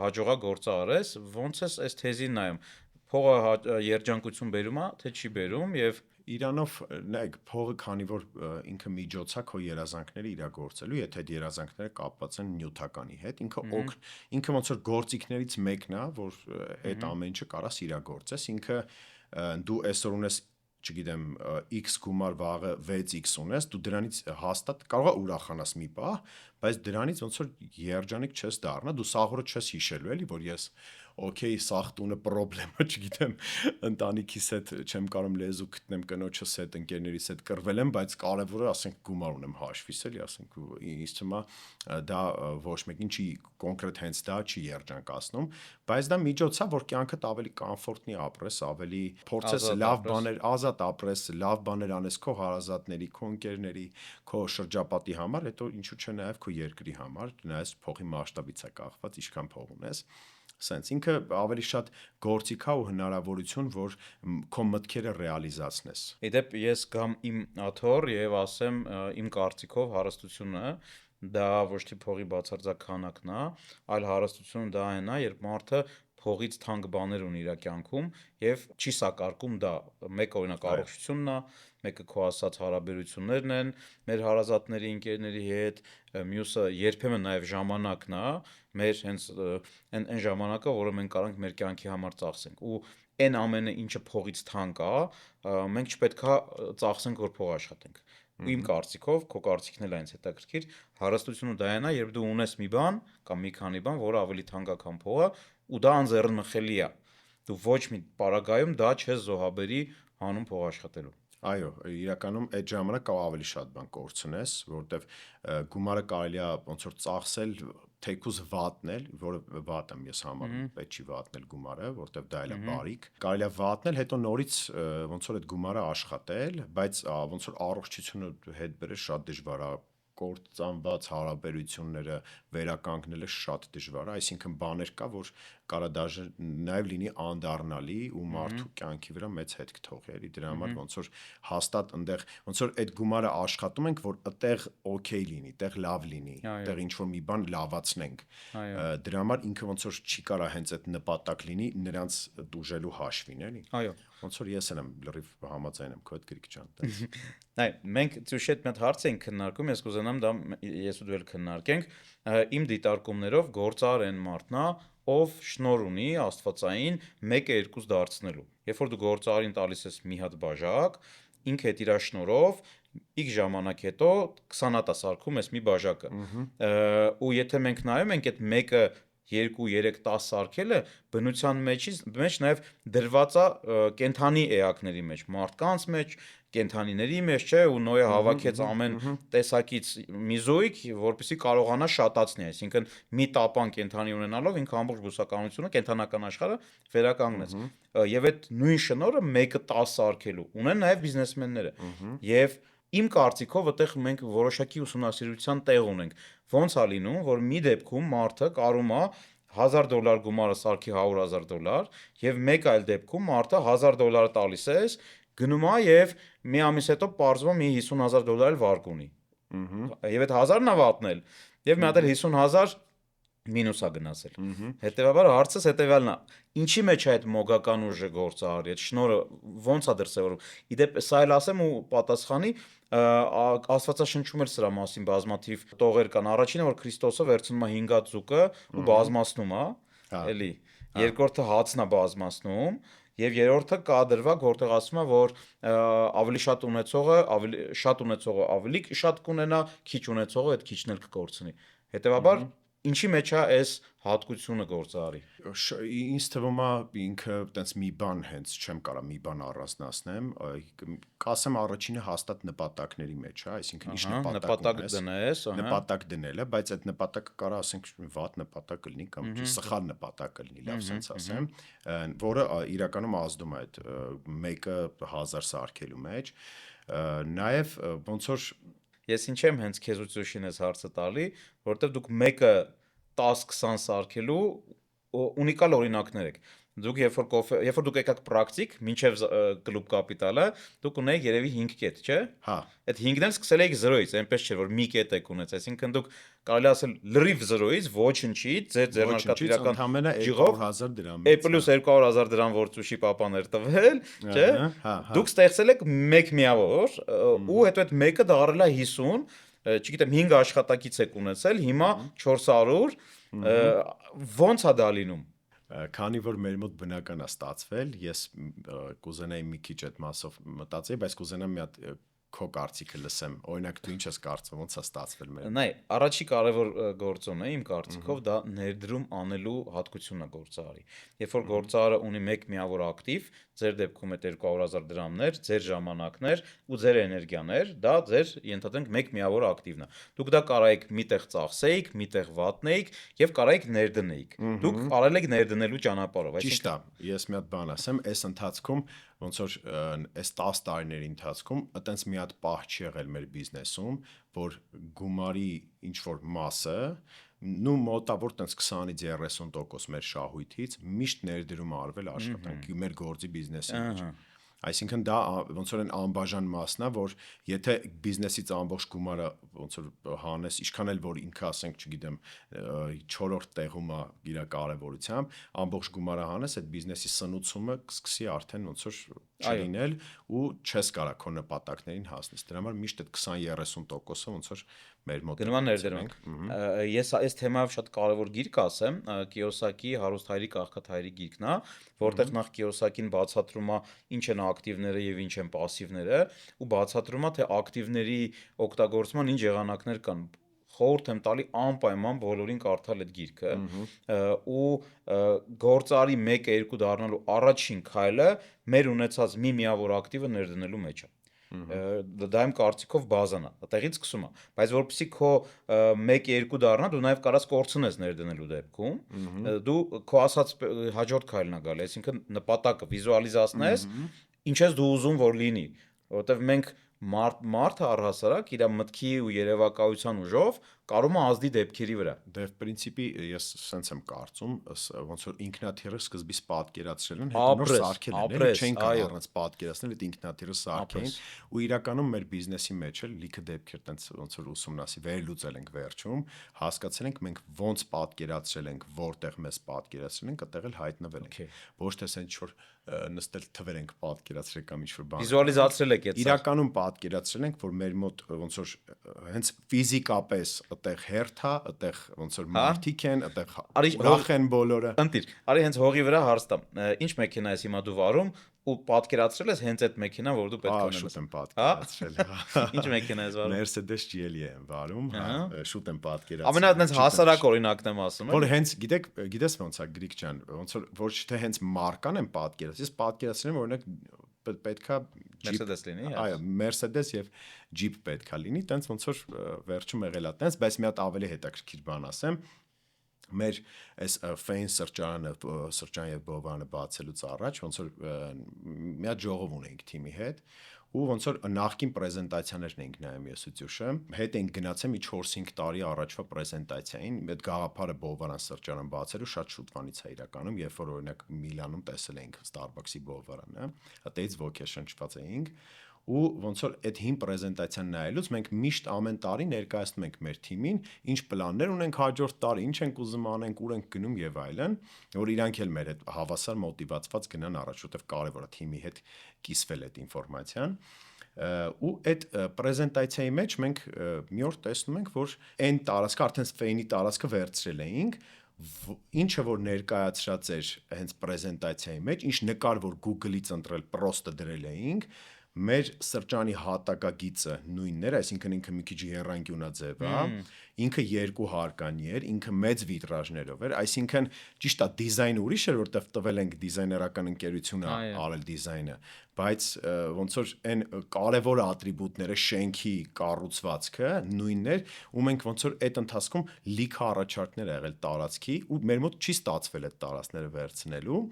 Speaker 1: հաջողակ գործարար ես, ոնց ես այս թեզին նայում, փողը երջանկություն բերում է, թե չի բերում եւ
Speaker 2: Իրանով նայեք փողը քանի որ ինքը միջոց է քո երազանքները իրագործելու, եթե այդ երազանքները կապված են նյութականի հետ, ինքը ոնց որ գործիքներից մեկն է, որ այդ ամեն ինչը կարաս իրագործես, ինքը դու այսօր ունես չգիտեմ x գումար վաղը 6x ունես, դու դրանից հաստատ կարող է ուրախանաս մի պահ, բայց դրանից ոնց որ երջանիկ չես դառնա, դու սաղորը չես հիշելու էլի, որ ես օքեյ, սաղ տունը պրոբլեմը, չգիտեմ, ընտանիքիս հետ չեմ կարող լեզու գտնեմ, կնոջս հետ, ընկերներիս հետ կռվել եմ, բայց կարևորը, ասենք, գումար ունեմ հաշվիս էլի, ասենք, ինձ թվում է դա ոչ մեկին չի կոնկրետ հենց դա չի երջանկացնում, բայց դա միջոց է, որ կյանքդ ավելի կոմֆորտնի ապրես, ավելի փորձես լավ բաներ, ազատ ապրես, լավ բաներ անես քո հարազատների, քո ընկերների, քո շրջապատի համար, հետո ինչու՞ չէ նաև քո երկրի համար, նայես փողի մասշտաբից է կախված, ինչքան փող ունես։ Սենց ինքը ավելի շատ գործիք է ու հնարավորություն, որ քո մտքերը ռեալիզացնես։
Speaker 1: Իդեպ ես գամ իմ աթոռ եւ ասեմ իմ կարծիքով հարստությունը դա ոչ թե փողի բացարձակ քանակն է, այլ հարստությունը դա այն է, երբ մարդը փողից թանկ բաներ ունի իր կյանքում եւ չի սակարկում դա։ Մեկը օրինակ առողջությունն է, մեկը քո ասած հարաբերություններն են, մեր հարազատների, ընկերների հետ, մյուսը երբեմն նաեւ ժամանակն է, մեր հենց այն ժամանակը, որը մենք կարանք մեր կյանքի համար ծախսենք ու այն ամենը, ինչը փողից թանկ է, մենք չպետքա ծախսենք, որ փող աշխատենք։ Ու իմ կարծիքով, քո կարծիքն էլ այնց հետաքրքիր, հարստությունը դա այն է, երբ դու ունես մի բան կամ մի քանի բան, որը ավելի թանկ է, քան փողը, ու դա անձեռնմխելի է։ Դու ոչ մի պարագայում դա չես զոհաբերի հանուն փող աշխատելու։
Speaker 2: Այո, իրականում այդ ժամանակ կարող ավելի շատ բան կորցնես, որովհետև գումարը կարելի է ոնց որ ծախսել թեկուզ վատնել, որը վատ եմ ես համարում, պետք չի վատնել գումարը, որովհետև դա էլ է բարիք։ Կարելի է վատնել, հետո նորից ոնց որ այդ գումարը աշխատել, բայց ոնց որ առողջությունը հետ բերել շատ դժվար է, կործանված հարաբերությունները վերականգնելը շատ դժվար է, այսինքն բաներ կա, որ կարա դաժե նաև լինի անդառնալի ու մարդու կյանքի վրա մեծ հետք թողի, էլի դրա համար ոնց որ հաստատ այնտեղ ոնց որ այդ գումարը աշխատում ենք, որ այդտեղ օքեյ լինի, այդտեղ լավ լինի, այդտեղ ինչ որ մի բան լավացնենք։ Դրա համար ինքը ոնց որ չի կարա հենց այդ նպատակ լինի նրանց դուժելու հաշվին, էլի։
Speaker 1: Այո։
Speaker 2: Ոնց որ ես եմ լրիվ համաձայն եմ քո հետ Գրիգ ջան, տես։
Speaker 1: Այ մենք ծուշետ մի հատ հարց ենք քննարկում, ես կուզենամ դա ես ու դու էլ քննարկենք։ Իմ դիտարկումներով գործար են մարդնա, ով շնոր ունի աստվածային 1-2 դարձնելու։ Երբ որ դու գործարին տալիս ես մի հատ բաժակ, ինքը այդ իր շնորով X ժամանակ հետո 20 հատ սարքում ես մի բաժակը։ Ու եթե մենք նայում ենք այդ 1-ը 2, 3, 10 սարքելը բնության մեջ նաև դրված է կենթանի էակների մեջ, մարդկանց մեջ կենթանիների մեջ, չէ, ու Նոյը հավաքեց ամեն տեսակից մի զույգ, որպեսզի կարողանա շատացնել, այսինքն մի տապան կենթանի ունենալով ինքը ամբողջ բուսականությունը, կենթանական աշխարհը վերականգնեց։ Եվ այդ նույն շնորհը մեկը 10 արկելու ունեն նաև բիզնեսմենները։ Եվ իմ կարծիքով այդտեղ մենք որոշակի ուսումնասիրության տեղ ունենք։ Ոնց է լինում, որ մի դեպքում մարդը կարում է $1,000 գումարը սարքի $100,000 եւ մեկ այլ դեպքում մարդը $1,000 տալիս ես, գնում է եւ մի ամիս հետո պարզվում է մի $50,000 էլ վարկ ունի։ Եվ այդ 1000-ն է վատնել եւ մի հատ էլ 50,000 մինուս է գնացել։ Հետևաբար հարցս հետևյալն է. ինչի մեջ է այդ մոգական ուժը գործարարի, այդ շնորհը ոնց է դրսևորվում։ Իդեպ սա էլ ասեմ ու պատասխանի, Աստվածաշնչում էլ սրա մասին բազմաթիվ տողեր կան։ Առաջինը որ Քրիստոսը վերցնում է 5 հատ ձուկը ու բազմացնում է, էլի։ Երկրորդը հացն է բազմացնում, եւ երրորդը կա դրվագ, որտեղ ասում է, որ ավելի շատ ունեցողը ավելի շատ կունենա, քիչ ունեցողը այդ քիչն էլ կկորցնի։ Հետևաբար ինչի մեջ է այս հատկությունը գործարարի։
Speaker 2: Ինձ թվում է ինքը տենց մի բան հենց չեմ կարա մի բան առանձնացնեմ, կասեմ առաջինը հաստատ նպատակների մեջ է, այսինքն ինչ նպատակ
Speaker 1: դնես,
Speaker 2: նպատակ դնելը, բայց այդ նպատակը կարա ասենք վատ նպատակ կլինի կամ սխալ նպատակ կլինի, լավ sense ասեմ, որը իրականում ազդում է այդ մեկը 1000 սարքելու մեջ, նաև ոնց որ
Speaker 1: ես ինչ եմ հենց քեզ ուսուցին ես հարցը տալի, որովհետև դուք մեկը 10-20 սարքելու ունիկալ օրինակներ եք։ Դուք երբ որ դուք եկաք պրակտիկ, մինչև կլուբ կապիտալը, դուք ունեիք երևի 5 կետ, չէ՞։
Speaker 2: Հա։
Speaker 1: Այդ 5-ն էլ սկսել եք 0-ից, այնպես չէ, որ մի կետ եք ունեցել, այսինքն դուք կարելի ասել լրիվ 0-ից, ոչնչից, ձեր ձեռնարկատիրական
Speaker 2: ջիղով 200,000 դրամ։
Speaker 1: Է + 200,000 դրամ որ ծուշի պապաներ տվել, չէ՞։ Դուք ստեղծել եք 1 միավոր, ու հետո այդ մեկը դառել է 50, չգիտեմ 5 աշխատակից եք ունեցել, հիմա 400, ոնց է դա լինում։
Speaker 2: Քանի որ մեր մոտ բնական է ստացվել, ես կուզենայի մի քիչ այդ մասով մտածեի, բայց կուզենամ մի հատ քո կարծիքը լսեմ։ Օրինակ դու ինչ ես կարծում, ոնց է ստացվել մեր։
Speaker 1: Նայ, առաջի կարևոր գործոնը իմ կարծիքով դա ներդրում անելու հատկությունն է գործարարի։ Երբ որ գործարարը ունի 1 միավոր ակտիվ, ձեր դեպքում այդ 200,000 դրամներ, ձեր ժամանակներ ու ձեր էներգիաներ, դա ձեր ենթադրենք 1 միավոր ակտիվն է։ Դուք դա կարայիք միտեղ ծախսեիք, միտեղ վատնեիք եւ կարայիք ներդնեիք։ Դուք արել եք ներդնելու ճանապարհով,
Speaker 2: Ճիշտ է, ես մի հատ բան ասեմ, այս ընթացքում ոնց որ այս 10 տարիների ընթացքում այտենց մի հատ պահ չի եղել մեր բիզնեսում, որ գումարի ինչ որ մասը նու մոտավոր տենց 20-ից 30% մեր շահույթից միշտ ներդրում արվել աշխատանքի մեր գործի բիզնեսի մեջ։ Այսինքն դա ոնց որ անբաժան մասն է, որ եթե բիզնեսից ամբողջ գումարը ոնց որ հանես, ինչքան էլ որ ինքը ասենք, չգիտեմ, 4-րդ տեղում է իր կարևորությամբ, ամբողջ գումարը հանես, այդ բիզնեսի սնուցումը կսկսի արդեն ոնց որ չլինել ու չես կարա քո նպատակներին հասնես։ Դրա համար միշտ այդ 20-30%-ը ոնց որ մեր մոտ
Speaker 1: գնման ներդրում։ Ես այս թեմայով շատ կարևոր գիրք ասեմ, Կիոսակի Հարուստ հայրիկ աղքատ հայրիկ գիրքն է, որտեղ նախ Կիոսակին բացատրում է ինչ են ակտիվները եւ ինչ են պասիվները, ու բացատրում է թե ակտիվների օգտագործման ինչ եղանակներ կան։ Խորհուրդ եմ տալի անպայման բոլորին կարդալ այդ գիրքը, ու գործարի 1-2 դառնալու առաջին քայլը մեր ունեցած մի միավոր ակտիվը ներդնելու մեջ է։ Դա իմ կարծիքով բազան է, այդտեղից սկսում է, բայց որպեսզի քո 1-2 դառնա, դու նաև կարաս կորցնես ներդնելու դեպքում, դու քո ասած հաջորդ քայլն է գալի, այսինքն նպատակը վիզուալիզացնես, ինչ ես դու ուզում որ լինի, որովհետև մենք մարդը առհասարակ իր մտքի ու երևակայության ուժով կարում է ազդի դեպքերի վրա։
Speaker 2: Դե պրինցիպի ես սենց եմ կարծում, ոնց որ ինքնաթիռը սկզբից պատկերացրել են, հետո նոր սարքել են, չեն կարող առանց պատկերացնել այդ ինքնաթիռը սարքեն, ու իրականում մեր բիզնեսի մեջ էլ լիքը դեպքեր տենց ոնց որ ուսումնասի վերլուծել ենք վերջում, հասկացել ենք մենք ոնց պատկերացրել ենք, որտեղ մեզ պատկերացրել ենք, այդտեղ էլ հայտնվել ենք։ Ոչ թե սենց որ նստել թվեր ենք պատկերացրել կամ ինչ-որ բան։
Speaker 1: Վիզուալիզացրել եք այդ։
Speaker 2: Իրականում պատկերացրել ենք, որ մեր մոտ ոնց որ հենց ֆիզիկապես այդտեղ հերթ է, այդտեղ ոնց որ մարդիկ են, այդտեղ ուրախ են բոլորը։
Speaker 1: Ընտիր, արի հենց հողի վրա հարց տամ։ Ինչ մեքենա ես հիմա դու վարում ու պատկերացրել ես հենց այդ մեքենան, որ դու պետք է ունենաս։
Speaker 2: Շուտ եմ պատկերացրել։
Speaker 1: Ինչ մեքենա ես վարում։
Speaker 2: Mercedes GLE եմ վարում, շուտ եմ պատկերացրել։
Speaker 1: Ամենահայտնի հասարակ օրինակն եմ ասում։
Speaker 2: Որ հենց գիտես ոնց է Գրիկ ջան, ոնց որ ոչ թե հենց մարկան եմ պատկերացրել, ես պատկերացրել եմ օրինակ պետքա
Speaker 1: Mercedes լինի,
Speaker 2: այո, Mercedes եւ Jeep պետքա լինի, տենց ոնց որ վերջում եղել է տենց, բայց մի հատ ավելի հետաքրքիր բան ասեմ, մեր այս Fane սրճարան եւ բովարանը բացելուց առաջ ոնց որ մի հատ ժողով ունենք թիմի հետ ու ոնց որ նախքին պրեզենտացիաներն ենք նայում ես ու Ծյուշը հետ ենք գնացել մի 4-5 տարի առաջվա պրեզենտացիային այդ գաղափարը բովարան սրճարան բացելու շատ շուտվանից է իրականում երբ որ օրինակ Միլանում տեսել ենք Starbucks-ի բովարանը այդից ոգեշնչված էինք ու ոնց որ այդ հին պրեզենտացիան նայելուց մենք միշտ ամեն տարի ներկայացնում ենք մեր թիմին ինչ պլաններ ունենք հաջորդ տարի ինչ ենք ուզում անենք ուր ենք գնում եւ այլն որ իրանք էլ մեր հետ հավասար մոտիվացված գնան առաջ որտեվ կարեւոր է թիմի հետ կիսվել այդ ինֆորմացիան ու այդ պրեզենտացիայի մեջ մենք մի օր տեսնում ենք որ այն տարածքը արդեն Fane-ի տարածքը վերցրել էինք ինչը որ ներկայացրած էր հենց պրեզենտացիայի մեջ ինչ նկար որ Google-ից ընտրել պրոստը դրել էինք մեր սրճանի հատակագիծը նույնն էր, այսինքն ինքը մի քիչ եռանկյունաձև է, ինքը երկու հարկանի էր, ինքը մեծ վիտրաժներով էր, այսինքն ճիշտ է դիզայնը ուրիշ էր, որտեղ տվել ենք դիզայներական ընկերությունը արել դիզայնը, բայց ոնց որ այն կարևոր ատրիբուտները շենքի կառուցվածքը նույնն էր, ու մենք ոնց որ այդ ընթացքում լիքը առաջարկներ ա եղել տարածքի ու մեր մոտ չի ստացվել այդ տարածքները վերցնելու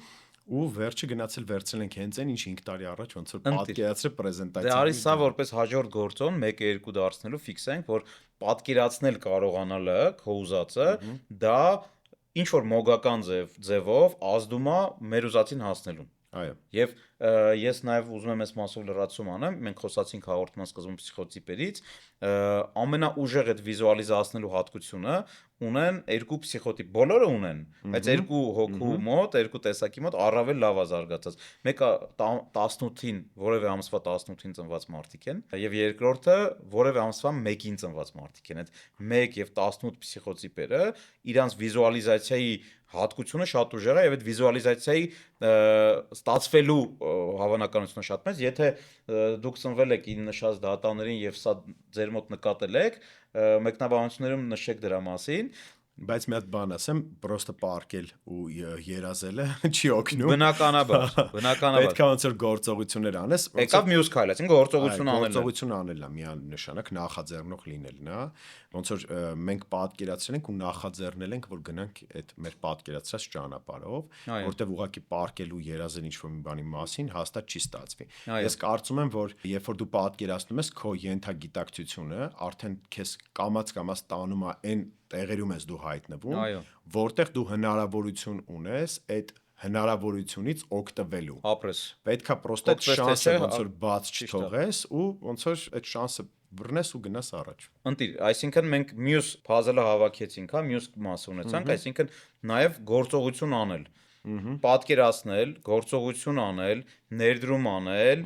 Speaker 2: ու վերջը գնացել վերցրել ենք հենց այն ինչ 5 տարի առաջ ոնց որ պատկերացրել պրեզենտացիա։
Speaker 1: Դե արի սա որպես հաջորդ գործոն 1-2 դարձնելու ֆիքսենք, որ պատկերացնել կարողանալը քո ուզածը դա ինչ որ մոգական ձևով ազդում է մեր ուզածին հասնելուն։
Speaker 2: Այո։
Speaker 1: Եվ ես նաև ուզում եմ այս մասով լրացում անեմ, մենք խոսացինք հաղորդման սկզբում փսիխոտիպերից, ամենաուժեղ այդ վիզուալիզացնելու հատկությունը ունեն երկու փսիխոտիպ, բոլորը ունեն, բայց երկու հոգու մոտ, երկու տեսակի մոտ առավել լավ է զարգացած։ Մեկը 18-ին, որևէ ամսվա 18-ին ծնված մարդիկ են, եւ երկրորդը որևէ ամսվա 1-ին ծնված մարդիկ են։ Այդ 1 եւ 18 փսիխոտիպերը իրանց վիզուալիզացիայի հատկությունը շատ ուժեղ է եւ այդ վիզուալիզացիայի ստացվելու հավանականությունը շատ մեծ, եթե դուք ծնվել եք ին նշած դատաներին եւ սա ձեր մոտ նկատել եք, մեկնաբանություններում նշեք դրա մասին,
Speaker 2: բայց մի հատ բան ասեմ, պրոստը պարկել ու երազելը չի օգնում։
Speaker 1: Բնականաբար։
Speaker 2: Պետք է ոնց որ գործողություններ անես։
Speaker 1: Եկավ մյուս քայլը, այսինքն գործողություն անելը։
Speaker 2: Գործողություն անելն է միանշանակ նախաձեռնող լինելն է։ Ոնց որ մենք պատկերացրել ենք ու նախաձեռնել ենք, որ գնանք այդ մեր պատկերացրած ճանապարհով, որտեղ ուղղակի պարկելու երազել ինչ-որ մի բանի մասին հաստատ չի ստացվի։ Ես կարծում եմ, որ երբ որ դու պատկերացնում ես քո ենթագիտակցությունը, արդեն քեզ կամաց տանում է այն տեղերում ես դու հայտնվում, որտեղ դու հնարավորություն ունես այդ հնարավորությունից օգտվելու։
Speaker 1: Ապրես։
Speaker 2: Պետքա պրոստը շանսը ոնց որ բաց չթողես ու ոնց որ այդ շանսը բռնես ու գնաս առաջ։
Speaker 1: Ընտիր, այսինքն մենք մյուս puzzle-ը հավաքեցինք, հա, մյուս մասը ունեցանք, այսինքն նաև գործողություն անել։ Պատկերացնել, գործողություն անել, ներդրում անել,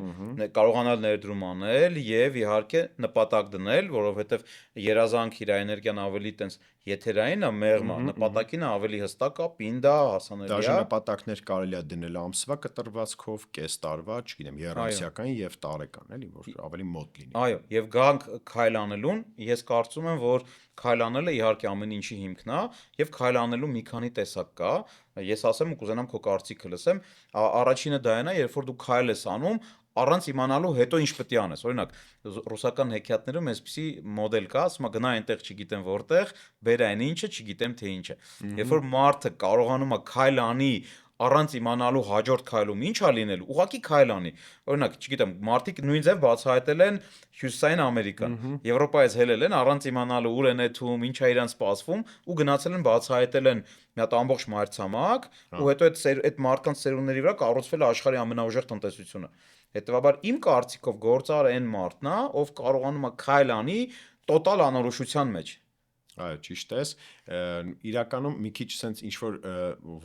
Speaker 1: կարողանալ ներդրում անել եւ իհարկե նպատակ դնել, որովհետեւ երազանք իր էներգիան ավելի տենց եթերային է, մեղմ է, նպատակին ավելի հստակ է, պինդ է, հասանելի է։
Speaker 2: Դաժե նպատակներ կարելի է դնել ամսվա կտրվածքով, կես տարվա, չգիտեմ, երամսյական եւ տարեկան, էլի, որ ավելի մոտ լինի։
Speaker 1: Այո, եւ գանք քայլ անելուն, ես կարծում եմ, որ քայլ անելը իհարկե ամեն ինչի հիմքն է եւ քայլ անելու մի քանի տեսակ կա։ Ես ասեմ ու կուզենամ քո կարծիքը լսեմ, առաջինը դա է, երբ որ դու քայլ ես անում, առանց իմանալու հետո ինչ պետք է անես։ Օրինակ, ռուսական հեքիաթներում այսպիսի մոդել կա, ասում է գնա այնտեղ չգիտեմ որտեղ, բեր այն ինչը, չգիտեմ թե ինչ է։ Երբ որ մարդը կարողանում է քայլ անի առանց իմանալու հաջորդ քայլում ինչ է լինելու, ուղղակի քայլ անի։ Օրինակ, չգիտեմ, մարդիկ նույն ձև բացահայտել են Հյուսիսային Ամերիկան, Եվրոպայից հելել են առանց իմանալու ուր են եթում, ինչ է իրենց սպասվում ու գնացել են բացահայտել են մի հատ ամբողջ մայրցամաք ու հետո այդ մարդկանց ծերունների վրա կառուցվել է աշխարհի ամենաուժեղ տնտեսությունը։ Հետևաբար իմ կարծիքով գործարը այն մարդն է, ով կարողանում է քայլ անի տոտալ անորոշության մեջ։
Speaker 2: Այո, ճիշտ ես։ Իրականում մի քիչ sense ինչ որ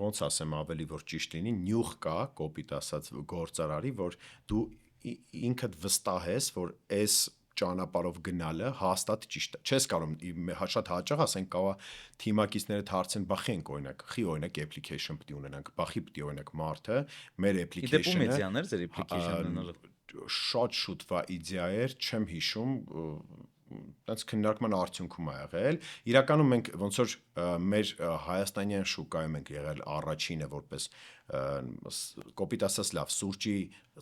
Speaker 2: ոնց ասեմ ավելի որ ճիշտ լինի, նյուխ կա, կոպիտ ասած գործարարի, որ դու ինքդ վստահ ես, որ այս ճանապարհով գնալը հաստատ ճիշտ է։ Չես կարող շատ հաճախ ասենք կա թիմակիցներդ հարցեն, բա խենք օրինակ, խի օրինակ application պետք է ունենանք, բախի պետք է օրինակ մարդը մեր application-ը։
Speaker 1: Իդեպու մեծյաներ ձեր application ունենալը։
Speaker 2: Շատ շուտվա իդեա էր, չեմ հիշում այդպես քննարկման արդյունքում ա եղել։ Իրականում մենք ոնց որ մեր հայաստանյան շուկայում ենք եղել առաջինը որպես կոպիտ ասած լավ սուրճի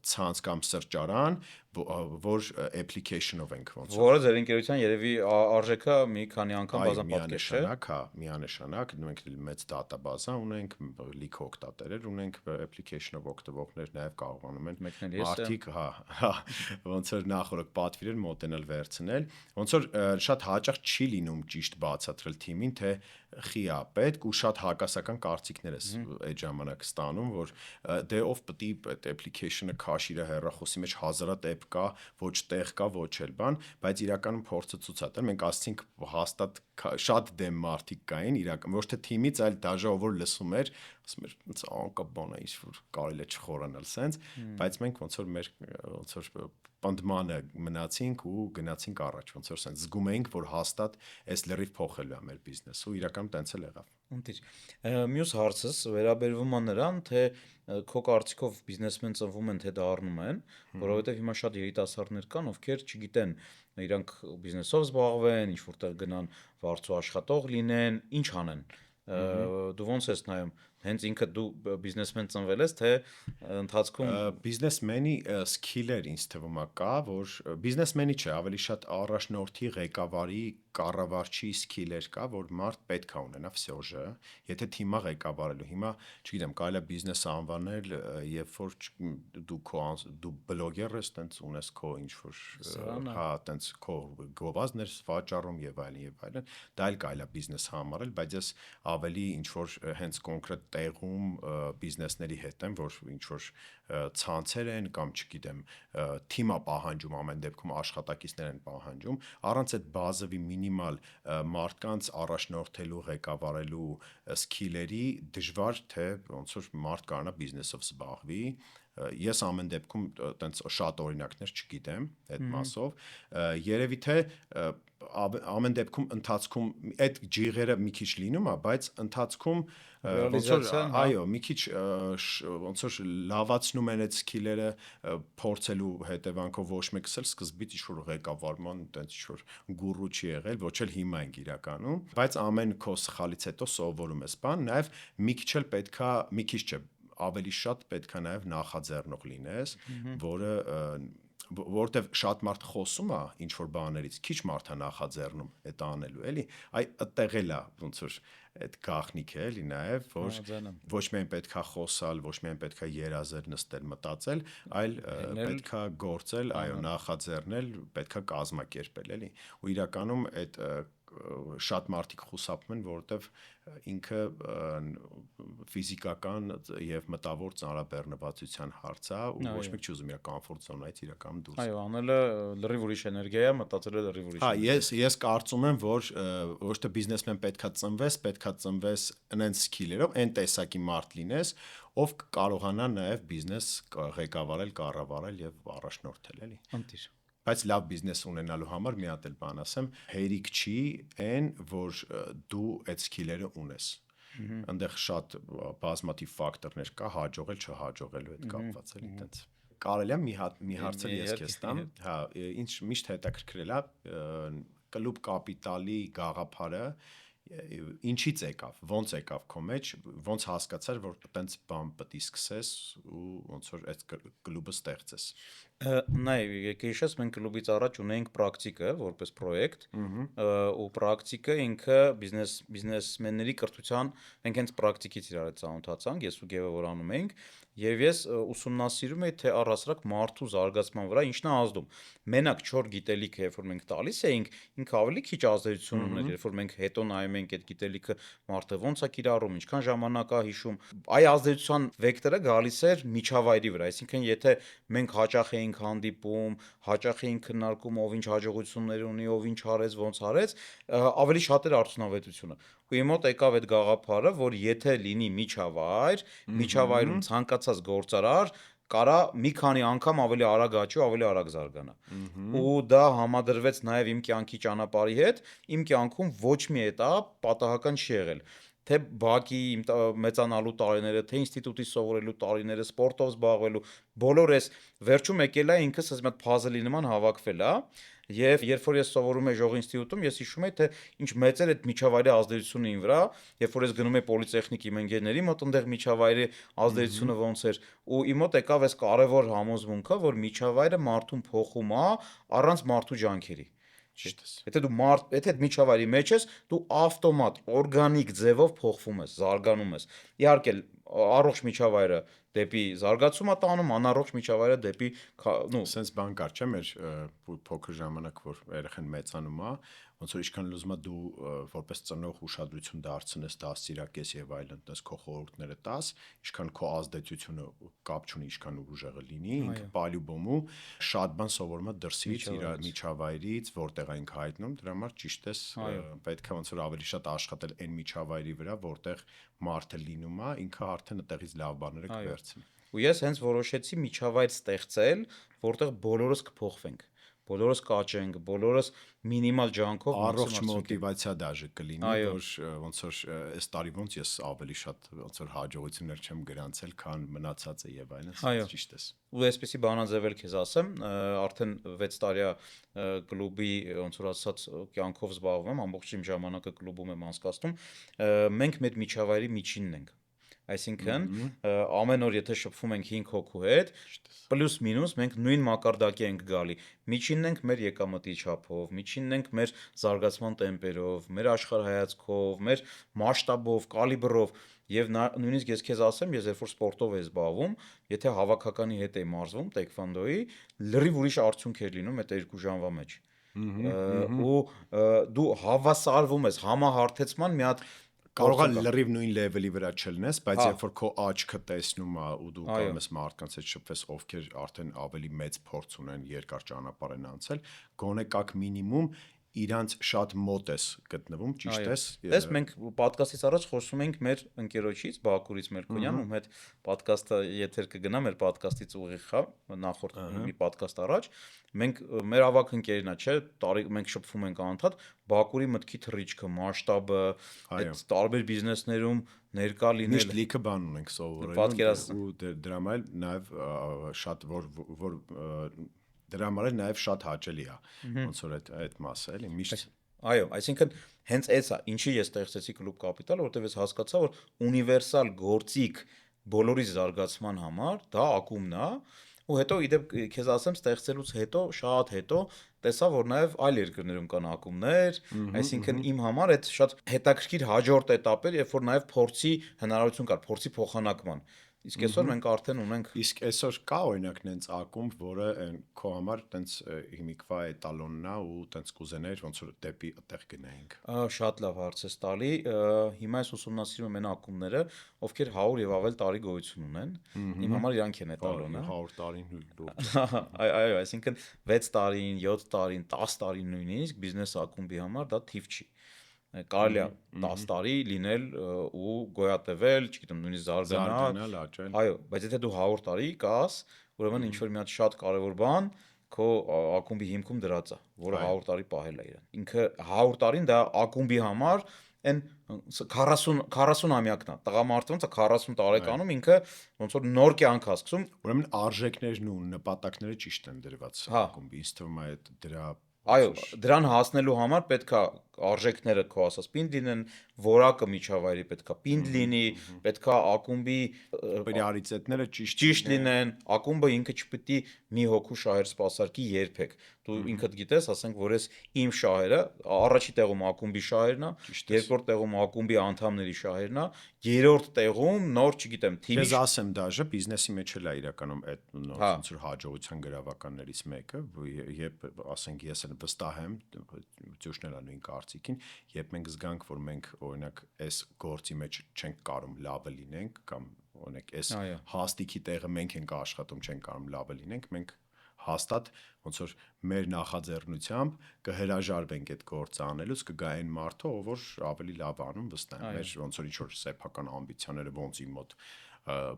Speaker 2: ցանց կամ սրճարան, որ application-ով ենք ոնց
Speaker 1: Որը ձեր ընկերության երևի արժեքը մի քանի անգամ
Speaker 2: այո,
Speaker 1: բազմապատկել չէ։
Speaker 2: միանշանակ, մենք մեծ դատաբազա ունենք, լիքը օգտատերեր ունենք, application-ով օգտվողներ նաև կարողանում են
Speaker 1: Մեկնել ես,
Speaker 2: մարդիկ, ոնց որ նախորդ պատվիրել մոտենալ վերցնել, ոնց որ շատ հաճախ չի լինում ճիշտ բացատրել թիմին, թե խի է պետք ու շատ հակասական կարծիքներ ես այդ ժամանակ ստանում, որ դե ով պետք է այդ application-ը քաշի իր հեռախոսի մեջ հազարատ app կա, ոչ տեղ կա, ոչ էլ բան, բայց իրականում փորձը ցուցադրել, մենք ասցինք հաստատ շատ դեմ մարդիկ կային, իրական ոչ թե թիմից, այլ դաժե ով որ լսում էր, ասում էր, ոնց անկապ բան է, ինչ որ կարելի է չխորանալ սենց, բայց մենք ոնց որ մեր ոնց որ պնդմանը մնացինք ու գնացինք առաջ, ոնց որ սենց զգում էինք, որ հաստատ այս լրիվ փոխելու է մեր բիզնեսը ու իրականում տենց էլ եղավ։
Speaker 1: Ընտիր։ Մյուս հարցս վերաբերվում է նրան, թե քո կարծիքով բիզնեսմեն ծնվում են, թե դառնում են, որովհետև հիմա շատ երիտասարդներ կան, ովքեր չգիտեն, իրանք բիզնեսով զբաղվեն, ինչ որտեղ գնան վարձու աշխատող լինեն, ինչ անեն։ Դու ոնց ես նայում, հենց ինքը դու բիզնեսմեն ծնվել ես, թե ընթացքում
Speaker 2: բիզնեսմենի սկիլեր ինձ թվում է կա, որ բիզնեսմենի չէ, ավելի շատ առաջնորդի, ղեկավարի, կառավարչի սկիլեր կա, որ մարդ պետք է ունենա վսյոժը, եթե թիմա ղեկավարելու։ Հիմա, չգիտեմ, կարելի է բիզնես անվանել, երբ որ դու բլոգեր ես, տենց ունես քո ինչ որ, հա, տենց քո գովազդներ վաճառում եւ այլն, դա էլ կարելի է բիզնես համարել, բայց ես ավելի ինչ որ հենց կոնկրետ տեղում բիզնեսների հետ եմ, որ ինչ որ ցանցեր են կամ չգիտեմ թիմա պահանջում ամեն դեպքում աշխատակիցներ են պահանջում առանց այդ բազովի մինիմալ մարդկանց առաջնորդելու ղեկավարելու սկիլերի դժվար թե ոնց որ մարդ կարողանա բիզնեսով զբաղվի ես ամեն դեպքում տենց շատ օրինակներ չգիտեմ այդ մասով երևի թե ամեն դեպքում ընթացքում այդ ջիղերը մի քիչ լինում է բայց ընթացքում ոնց որ այո մի քիչ ոնց որ լավացնում են այդ սկիլերը փորձելու հետևանքով ոչ մեկս էլ սկզբից ինչ որ ղեկավարման տենց ինչ որ գուրու չի եղել ոչ էլ հիմա ենք իրականում բայց ամեն քո սխալից հետո սովորում ես բան նաև մի քիչ էլ պետքա մի քիչ չէ ավելի շատ պետքա նաև նախաձեռնող լինես, որը որտեվ շատ մարդ խոսում է ինչ որ բաներից, քիչ մարդ է նախաձեռնում այդ անելու, էլի, այդտեղ էլ է ոնց որ այդ գաղտնիքը էլի նաև, որ ոչ միայն պետքա խոսալ, ոչ միայն պետքա երազել, նստել, մտածել, այլ պետքա գործել, այո, նախաձեռնել, պետքա կազմակերպել, էլի, ու իրականում այդ շատ մարդիկ խուսափում են, որովհետև ինքը ֆիզիկական եւ մտավոր ծանրաբեռնվածության հարց է ու ոչ մեկ չի ուզում իր կոմֆորտ զոնայից իրականում դուրս։
Speaker 1: Այո, անելը լրիվ ուրիշ էներգիա է, մտածելը լրիվ ուրիշ։
Speaker 2: Հա, ես կարծում եմ, որ ոչ թե բիզնեսմեն պետքա ծնվես այնց սկիլերով, այն տեսակի մարդ լինես, ով կարողանա նաեւ բիզնես ղեկավարել, կառավարել եւ առաջնորդել, էլի։
Speaker 1: Ընտիր։
Speaker 2: Բայց լավ բիզնես ունենալու համար մի հատ էլ բան ասեմ, հերիք չի այն, որ դու այդ սկիլերը ունես։ Այնտեղ շատ բազմաթիվ ֆակտորներ կա, հաջողել, չհաջողելու հետ կապված էլի այդպես։ Կարելի է մի հարցը ես քեզ տամ, հա, ինչ միշտ հետաքրքրել է կլուբ կապիտալի գաղափարը ինչից եկավ, ոնց եկավ քո մեջ, ոնց հասկացար, որ այտենց բան պետք է սկսես ու ոնց որ այդ կլուբը ստեղծես։
Speaker 1: Նայ, եկեշես մենք կլուբից առաջ ունեինք պրակտիկը որպես պրոյեկտ, ու պրակտիկը ինքը բիզնեսմենների կրթության, մենք հենց պրակտիկից իրար հետ ծանոթացանք, ես ու Գևը որ անում էինք, եւ ես ուսումնասիրում էի թե առհասարակ մարդու զարգացման վրա ինչն է ազդում։ Մենակ 4 գիտելիքը, երբ որ մենք տալիս էինք, ինքը ավելի քիչ ազդեցություն ուներ, երբ որ մենք հետո նայում ենք այդ գիտելիքը մարդը ոնց է կիրառում, ինչքան ժամանակ է հիշում։ Այ ազդեցության վեկտորը գալիս էր միջավայրի վրա, այսինքն եթե մենք հաճախ էինք հանդիպում, հաճախ էինք քննարկում ով ինչ հաջողություններ ունի, ով ինչ արեց, ոնց արեց, ավելի շատ էր արդյունավետությունը։ Ու իմ մոտ եկավ այդ գաղափարը, որ եթե լինի միջավայր, միջավայրում ցանկացած գործարար կարա մի քանի անգամ ավելի արագ աճի ու ավելի արագ զարգանա։ Ու դա համադրվեց նաև իմ կյանքի ճանապարհի հետ, իմ կյանքում ոչ մի էտապ պատահական չի եղել։ Թե բակի մեծանալու տարիները, թե ինստիտուտի սովորելու տարիները, սպորտով զբաղվելու, բոլորս վերջում եկել է ինքս ասես մի հատ փազլի նման հավաքվել է, Եվ երբ որ ես սովորում եի ժողովրդի ինստիտուտում, ես հիշում եի, թե ինչ մեծ էր այդ միջավայրի ազդեցությունը իմ վրա, երբ որ ես գնում եի պոլիտեխնիկ իմ ընկերների մոտ, այնտեղ միջավայրի ազդեցությունը ոնց էր, ու իմ մոտ եկավ այս կարևոր համոզմունքը, որ միջավայրը մարդուն փոխում է առանց մարդու ջանքերի։ Եթե դու եթե այդ միջավայրի մեջ ես, դու ավտոմատ օրգանիկ ձևով փոխվում ես, զարգանում ես։ Իհարկե, առողջ միջավայրը դեպի զարգացում է տանում, անառողջ միջավայրը դեպի
Speaker 2: Սենց բան կար, չէ՞, մեր փոքր ժամանակ, որ երեխան մեծանում է, ոնց որ ինչքան լուզում է դու որպես ծնող ուշադրություն դարձնես, դաստիարակես եւ այլն, դες քո խորհուրդները տաս, ինչքան քո ազդեցությունը կապ չունի, ինչքան ուժեղը լինի, ինքը պալյուբոմու շատ բան սովորում է դրսից, իր միջավայրից, որտեղ այն հայտնում, դրա համար ճիշտ ես, պետք է ոնց որ ավելի շատ աշխատել այն միջավայրի վրա, որտեղ մարդը լինում է, ինքը արդեն այդտեղից լավ բաները կվերցնի։
Speaker 1: Ու ես հենց որոշեցի միջավայր ստեղծել, որտեղ բոլորս կփոխվենք, բոլորս կաճենք, բոլորս մինիմալ ջանքով
Speaker 2: առողջ մոտիվացիա դաժե կլինի, որ ոնց որ այս տարի ոնց ես ավելի շատ ոնց որ հաջողություններ չեմ գրանցել, քան մնացածը եւ այլն, ճիշտ ես։
Speaker 1: Ու այսպեսի բանաձևել քեզ ասեմ, արդեն 6 տարի կլուբի ոնց որ ասած կյանքով զբաղվում եմ, ամբողջ իմ ժամանակը կլուբում եմ անցկացնում, մենք մեր միջավայրի միջինն ենք։ Այսինքն ամեն օր եթե շփվում ենք 5 հոգու հետ, պլյուս մինուս մենք նույն մակարդակի ենք գալի։ Միջինն ենք մեր եկամտի չափով, միջինն ենք մեր զարգացման տեմպերով, մեր աշխարհայացքով, մեր մասշտաբով, կալիբրով եւ նույնիսկ ես քեզ ասեմ, ես երբ որ սպորտով եմ զբաղվում, եթե հավաքականի հետ էի մարզվում տեքվոնդոյի, լրիվ ուրիշ արդյունք էր լինում այդ 2 ժամվա մեջ։ Ու դու հավասարվում ես համահարթեցման մի հատ
Speaker 2: կարող է լրիվ նույն լեվելի վրա չլնես, բայց երբ որ քո աչքը տեսնում է ու դու կարող ես մարդկանց հետ շփվես, ովքեր արդեն ավելի մեծ փորձ ունեն, երկար ճանապարհ են անցել, գոնե կակ մինիմում իրանց շատ մոտ ես գտնվում, ճիշտ ես։
Speaker 1: Դες մենք պոդքասթից առաջ խոսում ենք մեր ընկերոջից Բաքուրից Մերկոնյան, ում հետ պոդքասթը եթեր կգնա մեր պոդքասթից ուղիղ խա նախորդ մի պոդքասթ առաջ, մենք մեր ավակ ընկերն է, չէ, մենք շփվում ենք անընդհատ, Բաքուրի մտքի թռիչքը, մասշտաբը, այդ տարբեր բիզնեսներում ներկա լինել։
Speaker 2: Միշտ լիքը բան ունենք սովորել ու դրա համար նաև շատ որ դրա համար նաև շատ հաճելի է ոնց որ այդ մասը էլի միշտ
Speaker 1: այո, այսինքն հենց էսա ինչի ես ստեղծեցի Club Capital, որտեղ ես հասկացա, որ ունիվերսալ գործիք բոլորի զարգացման համար դա ակումբն է, ու հետո իդեպ քեզ ասեմ ստեղծելուց հետո շատ հետո տեսա, որ նաև այլ երկրներում կան ակումբներ, այսինքն իմ համար այդ շատ հետաքրքիր հաջորդ էտապ էր, երբ որ նաև փորձի հնարավորություն կար, փորձի փոխանակման։ Իսկ այսօր մենք արդեն ունենք
Speaker 2: Իսկ այսօր կա օրինակ նենց ակումբ, որը քո համար տենց հիմիկվա էտալոնն է ու տենց կուզեներ ոնց որ դեպի այդտեղ գնայինք։
Speaker 1: Շատ լավ հարց ես տալի։ Հիմա ես ուսումնասիրում եմ այն ակումբները, ովքեր 100 եւ ավել տարի գոյություն ունեն։ Իմ համար իրանք են էտալոնը։
Speaker 2: 100 տարին լուրջ։
Speaker 1: Այո, այսինքն 6 տարին, 7 տարին, 10 տարին նույնիսկ բիզնես ակումբի համար դա թիվ չի։ Կարելի է 10 տարի լինել ու գոյատևել, չգիտեմ, նույնիսկ զարգանալ, այո, բայց եթե դու 100 տարի կաս, ուրեմն ինչ որ մի հատ շատ կարևոր բան քո ակումբի հիմքում դրած է, որը 100 տարի պահել է իրեն։ Ինքը 100 տարին դա ակումբի համար այն 40-ամյակն է։ Տղամարդը ոնց է 40 տարեկանում ինքը ոնց որ նոր կյանք է սկսում։
Speaker 2: Ուրեմն արժեքներն ու նպատակները ճիշտ են դրված ակումբի, ինձ թվում է դրա
Speaker 1: Այո, դրան հասնելու համար պետքա արժեքները քո ասած պինդ լինեն, որակը միջավայրի պետքա պինդ լինի, պետքա ակումբի
Speaker 2: պրիորիտետները
Speaker 1: ճիշտ լինեն, ակումբը ինքը չպետք է մի հոգու շահեր սպասարկի երբեք։ Դու ինքդ գիտես, ասենք, որ ես իմ շահերը, առաջի տեղում ակումբի շահերն է, երկրորդ տեղում ակումբի անդամների շահերն է, երրորդ տեղում նոր, չգիտեմ, թիմի։
Speaker 2: Ես ասեմ դաժե բիզնեսի մեջ էլ է իրականում այդ ոնց որ հաջողության գրավականներից մեկը, երբ ասենք ես վստահ եմ, ճուշներա նույն կարծիքին, երբ մենք զգանք, որ մենք օրինակ այս գործի մեջ չենք կարող լավը լինենք կամ օրինակ այս հաստիքի տեղը մենք ենք աշխատում, չենք կարող լավը լինենք, մենք հաստատ ոնց որ մեր նախաձեռնությամբ կհրաժարվենք այդ գործը անելուց, կգա այն մարդը, ով որ ավելի լավ անում վստահ եմ, մեր ոնց որ ինչ որ սեփական ամբիցիաները ոնց իմ մոտ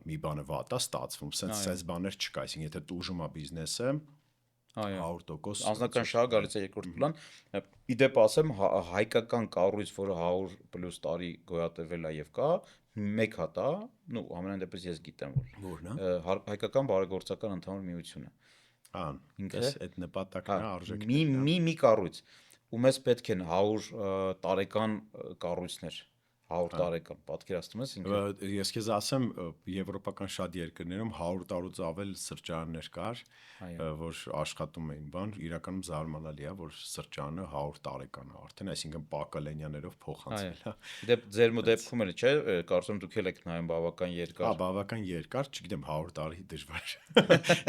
Speaker 2: մի բանը վատ է ստացվում, sense բաներ չկա, այսինքն եթե տուժում է բիզնեսը 100%
Speaker 1: անձնական շահը գալիս է երկրորդ պլան։ Իդեպ ասեմ, հայկական կառույց, որը 100+ տարի գոյատևել է եւ կա, մեկ հատ է, ամենայն դեպս ես գիտեմ, որ հայկական բարեգործական ընդհանուր միությունը։
Speaker 2: Ան,
Speaker 1: Ինքը
Speaker 2: ես այդ նպատակն է արժեքն
Speaker 1: մի կառույց ու մեզ պետք են 100 տարեկան կառույցներ 100 տարեկան պատկերացնում ես ինքը
Speaker 2: Ես քեզ ասեմ, եվրոպական շատ երկրներում 100 տարուց ավել սրճարաններ կար, որ աշխատում էին, բան, իրականում զարմանալի է, որ սրճարանը 100 տարեկան է արդեն, այսինքն պակալենյաներով փոխանցվել է։
Speaker 1: Դե ձեր դեպքում էլ չէ, կարծում դուք էլ եք նայում բավական երկար։
Speaker 2: Բավական երկար, չգիտեմ 100 տարի դժվար։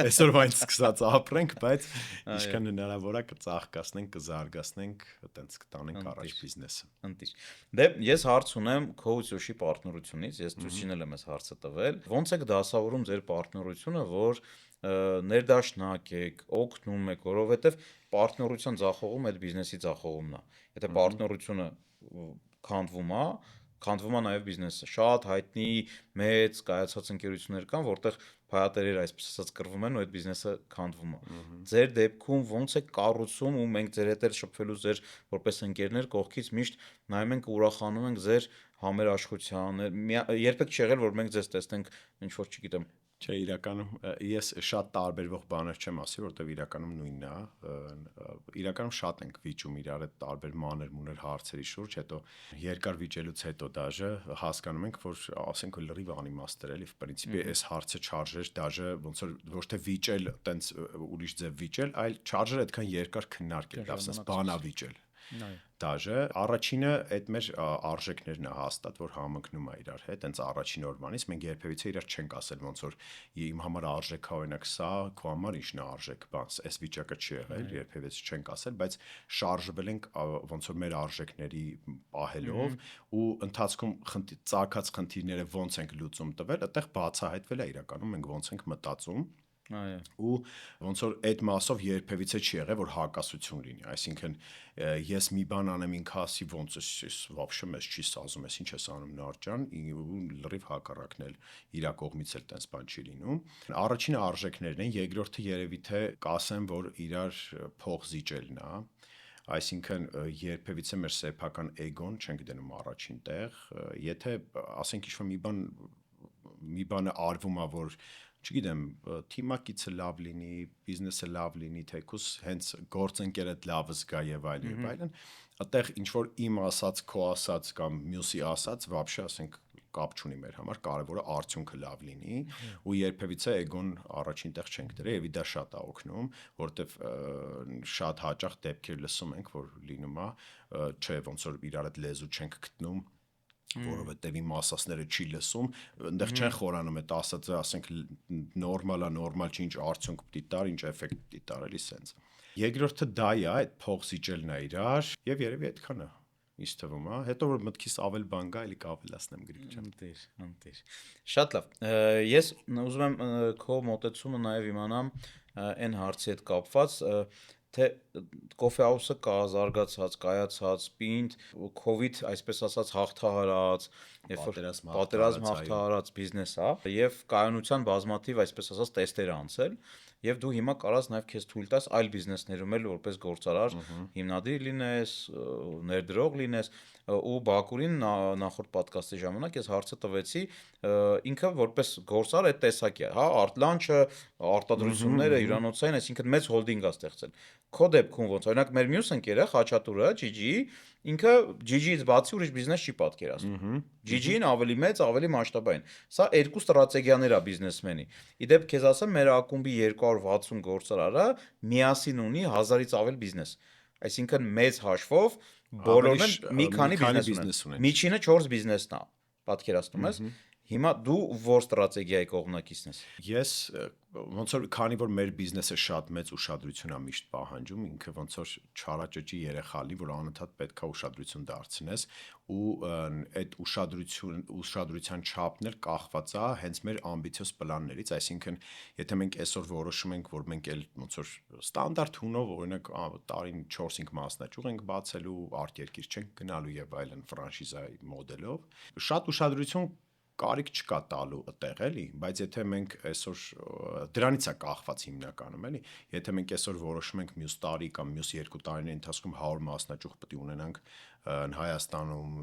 Speaker 2: Այսօրվանից սկսած ապրենք, բայց ինչքան հնարավոր է կծաղկացնենք, կզարգացնենք, այտենց կտանենք առաջ բիզնեսը։
Speaker 1: Ընտիր։ Դե ես հարց ունեմ Coach-ի պարտներությունից, ես Ծուսին էլ եմ այս հարցը տվել։ Ոնց եք դասավորում ձեր պարտներությունը, որ ներդաշնակ եք, օգնում եք, որովհետև պարտներության ձախողումը այդ բիզնեսի ձախողումն է։ Եթե պարտներությունը քանդվում է նաև բիզնեսը։ Շատ հայտնի մեծ կայացած ընկերություններ կան, որտեղ փայատերեր այսպես ասած կռվում են ու այդ բիզնեսը քանդվում է։ Ձեր դեպքում ոնց է կառուցում ու մենք ձեր հետ էլ շփվելու ձեր որպես ընկերներ կողքից միշտ նայում ենք ու ուրախանում ենք ձեր համերաշխության։ Երբեք չի եղել, որ մենք ձեզ տեսնենք ինչ որ չգիտեմ
Speaker 2: Չէ, իրականում ես շատ տարբերվող բաներ չեմ ասի, որովհետև իրականում նույնն է։ Իրականում շատ ենք վիճում իրար այդ տարբեր մանր-մուներ հարցերի շուրջ, հետո երկար վիճելուց հետո դաժե հասկանում ենք, որ ասենք լրիվ անիմաստ էր, էլի, в принципе, այս հարցը չարժեր դաժե ոնց որ ոչ թե վիճել, տենց ուրիշ ձև վիճել, այլ չարժեր այդքան երկար քննարկել, դասես բանա վիճել։ Դաժե առաջինը այդ մեր արժեքներն է հաստատ, որ համընկնում է իրար հետ, հենց առաջին օրվանից մենք երբևիցե իրար չենք ասել ոնց որ իմ համար արժեք օրինակ սա, քո համար ինչն է արժեք, բանս, այս վիճակը չի եղել, երբևիցե չենք ասել, բայց շարժվել ենք ոնց որ մեր արժեքների պահելով ու ընթացքում ծագած խնդիրները ոնց ենք լուծում տվել, այդտեղ բացահայտվել է իրականում մենք ոնց ենք մտածում ու ոնց որ այդ մասով երբևիցե չի եղել որ հակասություն լինի, այսինքն ես մի բան անեմ ինքը ասի ոնց է вообще մեզ չի սազում, ես ինչ ես անում նարճան ու լրիվ հակառակն էլ իրա կողմից էլ տես բան չի լինում։ Առաջինը արժեքներն են, երկրորդը երևի թե կասեմ որ իրար փող զիջելն է, այսինքն երբևիցե մեր սեփական էգոն չենք դնում առաջին տեղ, եթե ասենք ինչ-որ մի բանը արվում է որ չգիտեմ, թիմակիցը լավ լինի, բիզնեսը լավ լինի, թեկուս հենց գործընկերը լավ զգա եւ այլն, այդտեղ ինչ որ իմ ասած, քո ասած կամ մյուսի ասած, вообще ասենք կապ չունի մեր համար, կարևորը արդյունքը լավ լինի ու երբևիցե էգոն առաջին տեղ չենք դրել եւ դա շատ է օգնում, որտեվ շատ հաճախ դեպքեր լսում ենք, որ լինում է, չէ, ոնց որ իրար այդ լեզու չենք գտնում որովհետև իմ ասածները չի լսում, այնտեղ չեն խորանում այդ ասածը, ասենք նորմալ է, նորմալ չի, ինչ արդյունք պիտի տար, ինչ էֆեկտ պիտի տար, էլի սենց։ Երկրորդը դա է, այդ փող զիջելն է իրար, եւ երևի այդքանը ինձ թվում է, հետո որ մտքիս ավել բան գա, էլի կավելացնեմ գրիչ։
Speaker 1: Ընտիր։ Շատ լավ։ Ես ուզում եմ քո մոտեցումը նաև իմանամ այն հարցի հետ կապված, թե կոֆե հաուսը կա զարգացած, կայացած, պինդ, COVID, այսպես ասած, հաղթահարած, պատերազմ հաղթահարած բիզնես է, եւ կայունության բազմաթիվ, այսպես ասած, տեստեր անցել, եւ դու հիմա կարաս նաեւ քեզ թույլ տաս այլ բիզնեսներում էլ որպես գործարար հիմնադիր լինես, ներդրող լինես, ու Բակուրին նախորդ ոդկասթի ժամանակ ես հարցը տվեցի, ինքը որպես գործարար այդ տեսակի է, հա, արտլանչը, արտադրությունները, հյուրանոցային, այսինքն մեծ հոլդինգ է ստեղծել։ Քո դեպքում ոնց, օրինակ մեր մյուս ընկերը Խաչատուրը, Ջիջի, ինքը Ջիջիից բացի ուրիշ բիզնես չի պատկերացնում։ Ջիջին ավելի մեծ, ավելի մասշտաբային։ Սա երկու ստրատեգիաներ է բիզնեսմենի։ Իդեպ քեզ ասեմ, մեր ակումբի 260 գործարարը միասին ունի 1000-ից ավել բիզնես։ Այսինքն մեծ հաշվով բոլորն են մի քանի բիզնես ունեն։ Միջինը 4 բիզնեսն է, պատկերացնում ես։ Հիմա դու որ ստրատեգիայի կողմնակիցն ես։
Speaker 2: Ես ոնց որ քանի որ մեր բիզնեսը շատ մեծ ուշադրություն է միշտ պահանջում, ինքը ոնց որ չարաճճի երեխա լի, որ անընդհատ պետքա ուշադրություն դարձնես ու այդ ուշադրության չափն էլ կախված է հենց մեր ամբիցիոզ պլաններից, այսինքն եթե մենք այսօր որոշում ենք, որ մենք էլ ոնց որ ստանդարտ հունով օրինակ տարին 4-5 մասնաճյուղ ենք բացելու, արտերկիր չենք գնալու եւ այլն ֆրանշիզայի մոդելով, շատ ուշադրություն կարիք չկա տալու այդտեղ էլի, բայց եթե մենք այսօր դրանից է կախված հիմնականում էլի, եթե մենք այսօր որոշում ենք մյուս տարի կամ մյուս 2 տարիների ընթացքում 100 մասնաճյուղ պետք է ունենանք Հայաստանում,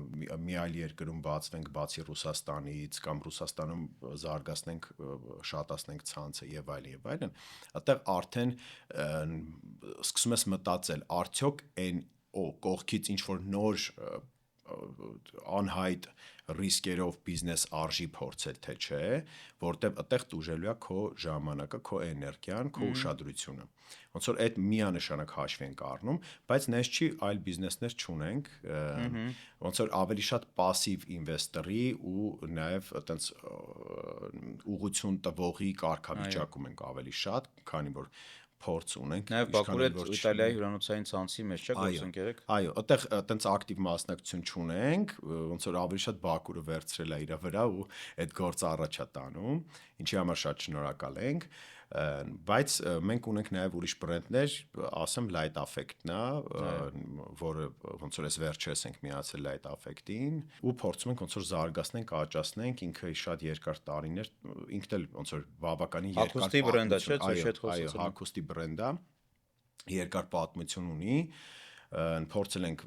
Speaker 2: մի այլ երկրում բացվենք բացի Ռուսաստանից կամ Ռուսաստանում զարգացնենք, շատացնենք ցանցը եւ այլն, այդտեղ արդեն սկսում ես մտածել, արդյոք այն կողքից ինչ որ նոր անհայտ ռիսկերով բիզնես արժի փորձել թե չէ, որտեվ այդտեղ դուժելու է քո ժամանակը, քո էներգիան, քո ուշադրությունը։ Ոնց որ այդ միանշանակ հաշվի ենք առնում, բայց նես չի այլ բիզնեսներ չունենք, ոնց որ ավելի շատ пассив ինվեստորի ու նաև այտենց ուղղություն տվողի կարգավիճակում ենք ավելի շատ, քանի որ փորձ ունենք։
Speaker 1: Նաև Բաքուրը Իտալիայի հյուրանոցային ցանցի մեջ չէ գործընկերեք։
Speaker 2: Այո, այդտեղ այտենց ակտիվ մասնակցություն չունենք, ոնց որ ավելի շատ Բաքուրը վերցրել է իր վրա ու այդ գործը առաջ է տանում, ինչի համար շատ շնորհակալ ենք, բայց մենք ունենք նաև ուրիշ բրենդներ, ասեմ Light Affect-ն է, որը ոնց որ այս վերջերս ենք միացել Light Affect-ին ու փորձում ենք ոնց որ զարգացնենք, աճացնենք, ինքը շատ երկար տարիներ, ինքն էլ ոնց որ բավականին երկար
Speaker 1: հագուստի բրենդ է, չէ՞,
Speaker 2: այո, հագուստի բրենդ է, երկար պատմություն ունի, փորձել ենք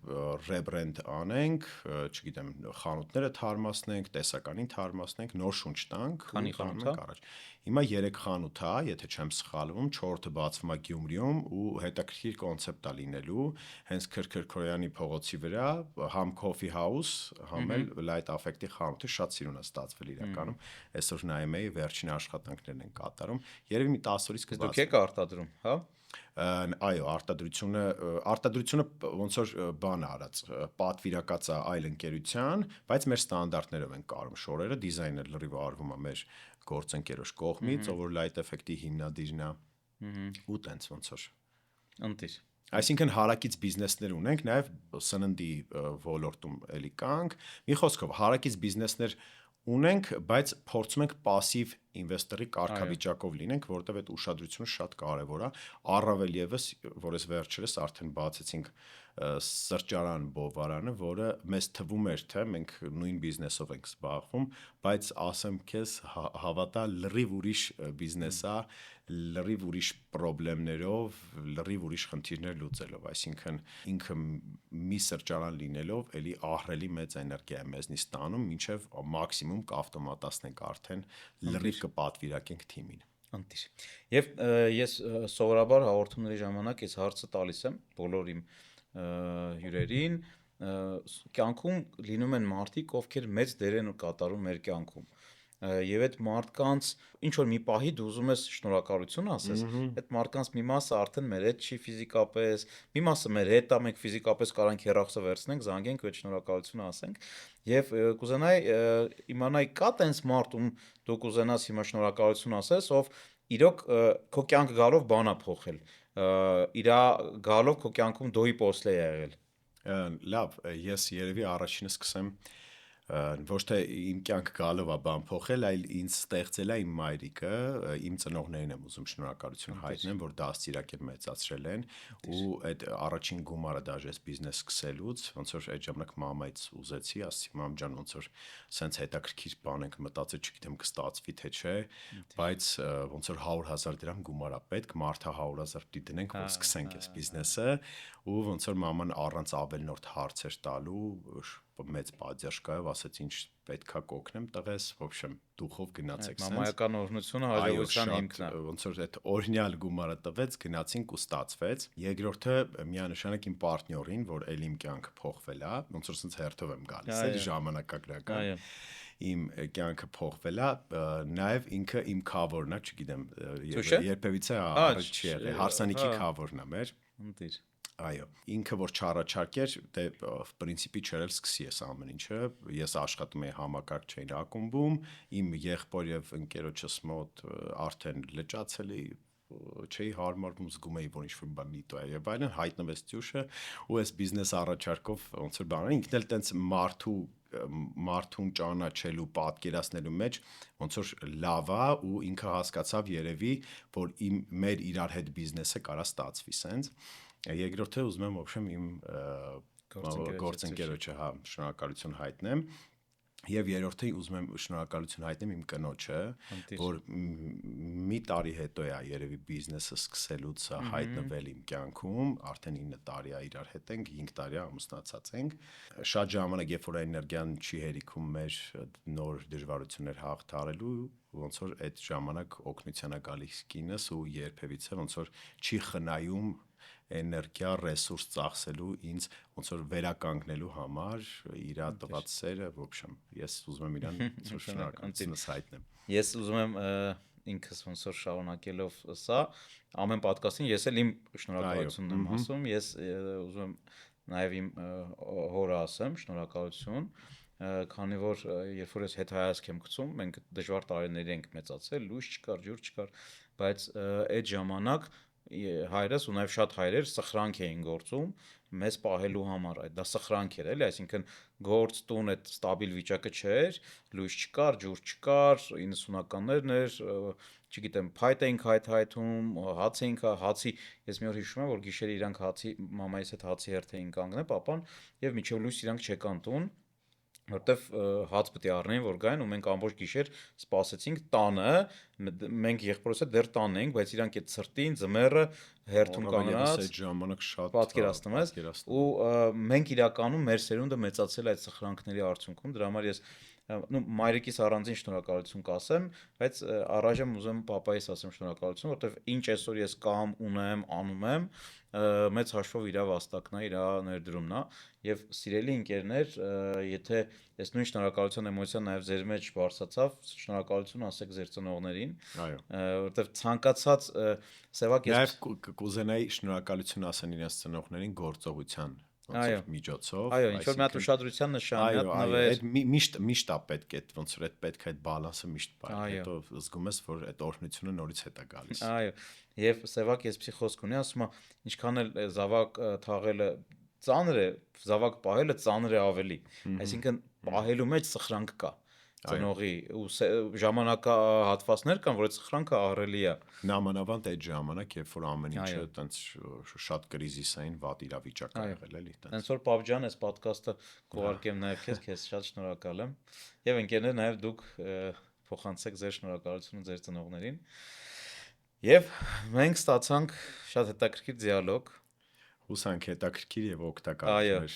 Speaker 2: ռեբրենդ անենք, չգիտեմ, խանութները թարմացնենք, տեսականին թարմացնենք, նոր շունչ տանք,
Speaker 1: քանի խանութ է
Speaker 2: առաջ։ Հիմա 3 խանութ է, եթե չեմ սխալվում, 4-ը բացվում է Գյումրիում ու հետաքրքիր կոնցեպտ է լինելու, հենց Քրքրքորյանի փողոցի վրա, համ Coffee House, համ էլ Light Affect-ի խանութը շատ սիրուն է ստացվել իրականում։ Այսօր նայում էի, վերջին աշխատանքներն են կատարում։ Երևի մի 10 օրից կբացվի։
Speaker 1: Դուք եք արտադրում, հա։
Speaker 2: Այո, արտադրությունը ոնց որ բան արած, պատվիրակած է այլ ընկերության, բայց մեր ստանդարտներով են կարում շորերը, դիզայնը լրիվ արվում է մեր գործընկերոջ կողմից, ով որ Light Effect-ի հիմնադիրն է, ու տենց ոնց որ։
Speaker 1: Ընտիր։
Speaker 2: Այսինքն հարակից բիզնեսներ ունենք, նաև սննդի ոլորտում էլի կանք։ Մի խոսքով, հարակից բիզնեսներ ունենք, բայց փորձում ենք пассив ինվեստորի կարգավիճակով լինենք, որովհետև այդ ուշադրությունը շատ կարևոր է, առավել եւս, որ ես վերջերս արդեն բացեցինք սրճարան Բովարանը, որը մեզ թվում էր, թե մենք նույն բիզնեսով ենք զբաղվում, բայց ասեմ քեզ, հավատա, լրիվ ուրիշ բիզնես է, լրիվ ուրիշ խնդիրներով, լրիվ ուրիշ խնդիրներ լուծելով, այսինքն ինքը մի սրճարան լինելով, էլի ահռելի մեծ էներգիա է մեզնից ստանում, մինչև մաքսիմում կավտոմատացնենք արդեն լրիվ կպատվիրակենք թիմին։
Speaker 1: Ընտիր։ Եվ ես սովորաբար հաղորդումների ժամանակ այս հարցը տալիս եմ բոլոր իմ հյուրերին, կյանքում լինում են մարդիկ, ովքեր մեծ դեր են կատարում մեր կյանքում։ Եվ այդ մարդկանց ինչ որ մի պահի դու ուզում ես շնորհակալություն ասես, այդ մարդկանց մի մասը արդեն մեր հետ չի ֆիզիկապես, մի մասը մեր հետ է, մենք ֆիզիկապես կարանք հեռախոսը վերցնենք, զանգենք ու այդ շնորհակալությունը ասենք։ Եվ կուզենայի իմանայի կա տենց մարդ, ում դու կուզենաս հիմա շնորհակալություն ասես, ով իրոք քո կյանք գալով բան է փոխել։ Իր գալով քո կյանքում դոյի պոստլե է եղել։
Speaker 2: Լավ, ես երևի առաջինը սկսեմ ոչ թե իմ կյանք գալով է բան փոխել, այլ ինձ ստեղծել է իմ մայրիկը, իմ ծնողներին եմ ուզում շնորհակալություն հայտնեմ, որ դաստիարակել մեծացրել են ու այդ առաջին գումարը դաժե բիզնես սկսելուց, ոնց որ այդ ժամանակ մամայից ուզեցի, ասացի մամ ջան, ոնց որ սենց հետաքրքիր բան ենք մտածել, չգիտեմ կստացվի թե չէ, բայց ոնց որ 100,000 դրամ գումար է պետք, մարդը 100,000 պիտի դնենք, որ սկսենք այս բիզնեսը ու ոնց որ մաման առանց ավելնորդ հարցեր տալու մեծ պատժ կայով ասաց ինչ պետքա կօգնեմ տղես, в общем, դուխով գնացեք սենց։
Speaker 1: Մամայական օրհնությունը հաջողության հիմքն է։
Speaker 2: Ոնց որ այդ օրինալ գումարը տվեց, գնացինք ու ստացվեց։ Երկրորդը միանշանակ իմ պարտներին, որ ել իմ կյանքը փոխվել է, ոնց որ սենց հերթով եմ գալիս, էլի ժամանակագրական։ Իմ կյանքը փոխվել է, նաև ինքը իմ քավորն է, չգիտեմ, երբևիցե առաջ չի եղել, հարսանիքի քավորն է մեր։
Speaker 1: Ընտիր։
Speaker 2: Այո, ինքը որ չառաջարկեր, դե պրինցիպի չէր էլ սկսի ես ամեն ինչը։ Ես աշխատում եի համակարգչային ակումբում, իմ եղբոր եւ ընկերոջս մոտ արդեն լճացել էի, չէի հարմարվում, զգում էի, որ ինչ-որ բան նիտո է եւ այլն, հայտնվեց Տյուշը ու այս բիզնես առաջարկով ոնց որ բանը, ինքն էլ տենց մարդուն ճանաչելու, պատկերացնելու մեջ ոնց որ լավ է ու ինքը հասկացավ երևի, որ մեր իրար հետ բիզնեսը կարա ստացվի սենց։ Երկրորդը ուզում եմ, ոբշեմ իմ գործընկերոջը, հա, շնորհակալություն հայտնեմ։ Եվ երրորդը ուզում եմ շնորհակալություն հայտնեմ իմ կնոջը,
Speaker 1: Անտիր։
Speaker 2: որ մի տարի հետո է երևի բիզնեսը սկսելուց հայտնվել իմ կյանքում, արդեն 9 տարի է իրար հետ ենք, 5 տարի ամուսնացած ենք։ Շատ ժամանակ, երբ որ էներգիան չի հերիքում մեր նոր դժվարություններ հաղթարելու, ոնց որ այդ ժամանակ օգնության է գալիս կինս ու երբևիցե ոնց որ չի խնայում էներգիա, ռեսուրս ծախսելու ինձ ոնց որ վերականգնելու համար իր տված սերը, в общем, ես ուզում եմ իրան շնորհակալությունս հայտնեմ։
Speaker 1: Ես ուզում եմ ինքս ոնց որ շարունակելով սա, ամեն պոդքասթին ես էլ իմ շնորհակալությունն եմ ասում, ես ուզում եմ նաև իմ հորը ասեմ շնորհակալություն, քանի որ երբ որ ես հետհայացք եմ գցում, մենք դժվար տարիների ենք մեծացել, լույս չկար, ջուր չկար, բայց այդ ժամանակ հայրս ու նաև շատ հայրեր սխրանք էին գործում մեզ պահելու համար, դա սխրանք էր էլի, այսինքն գործ տուն այդ ստաբիլ վիճակը չէր, լույս չկար, ջուր չկար, 90-ականներն էր, չգիտեմ, փայտ էինք հայթայթում, հաց էինք, հացի, ես մի օր հիշում եմ, որ գիշերը իրանք հացի, մամայիս հետ հացի հերթ էին կանգնել, papan, եւ մինչեւ լույս իրանք չեկան տուն, որտեվ հաց պետք է առնեին, որ գային ու մենք ամբողջ գիշեր սպասեցինք տանը, մենք եղբորս հետ դեռ տանն էինք, բայց իրանք այդ ցրտին, ձմեռը հերթում կանած
Speaker 2: այդ ժամանակ շատ
Speaker 1: պատկերացնում ես ու մենք իրականում մեր սերունդը մեծացել այդ սխրանքների արդյունքում, դրա համար ես մայրիկիս առանձին շնորհակալություն կասեմ, բայց առայժմ ուզում պապայիս ասեմ շնորհակալություն, որովհետև ինչ այսօր ես կամ ունեմ, անում եմ, մեծ հաշվով իր վաստակն է, իր ներդրումն է, եւ սիրելի ընկերներ, եթե այս նույն շնորհակալության էմոցիան նաեւ ձեր մեջ բարձրացավ, շնորհակալություն ասեք ձեր ծնողներին, որովհետև ցանկացած սևակ
Speaker 2: ես կուզենայի շնորհակալություն ասեն իրենց ծնողներին գործողության միջոցով,
Speaker 1: այո, ինչ որ մի հատ ուշադրության նշան, մի հատ նվեր,
Speaker 2: այդ միշտ է պետք է ոնց որ այդ պետք է այդ բալանսը միշտ պահել, հետո զգում ես, որ այդ օրհնությունը նորից հետ է գալիս։
Speaker 1: Այո, եւ սևակ ես փսիխոս կունի, ասում եմ, ինչքան էլ զավակ թաղելը ծանր է, զավակ պահելը ծանր է ավելի, այսինքն պահելու մեջ սխրանք կա ծնողի ու ժամանակահատվածներ կան, որ այդ սխրանքը ահռելի է։
Speaker 2: Նամանավանդ այդ ժամանակ, երբ որ ամեն ինչը տենց շատ կրիզիսային վատ իրավիճակ է եղել, էլի, տենց։
Speaker 1: Հենց որ Պապջան, այս ոդկասթը կուղարկեմ նաև քեզ շատ շնորհակալ եմ։ Եվ ընկերներ, նաև դուք փոխանցեք ձեր շնորհակալությունը ձեր ծնողներին։ Եվ մենք ստացանք շատ հետաքրքիր դիալոգ։
Speaker 2: Հուսանք հետաքրքիր եւ օգտակար մեր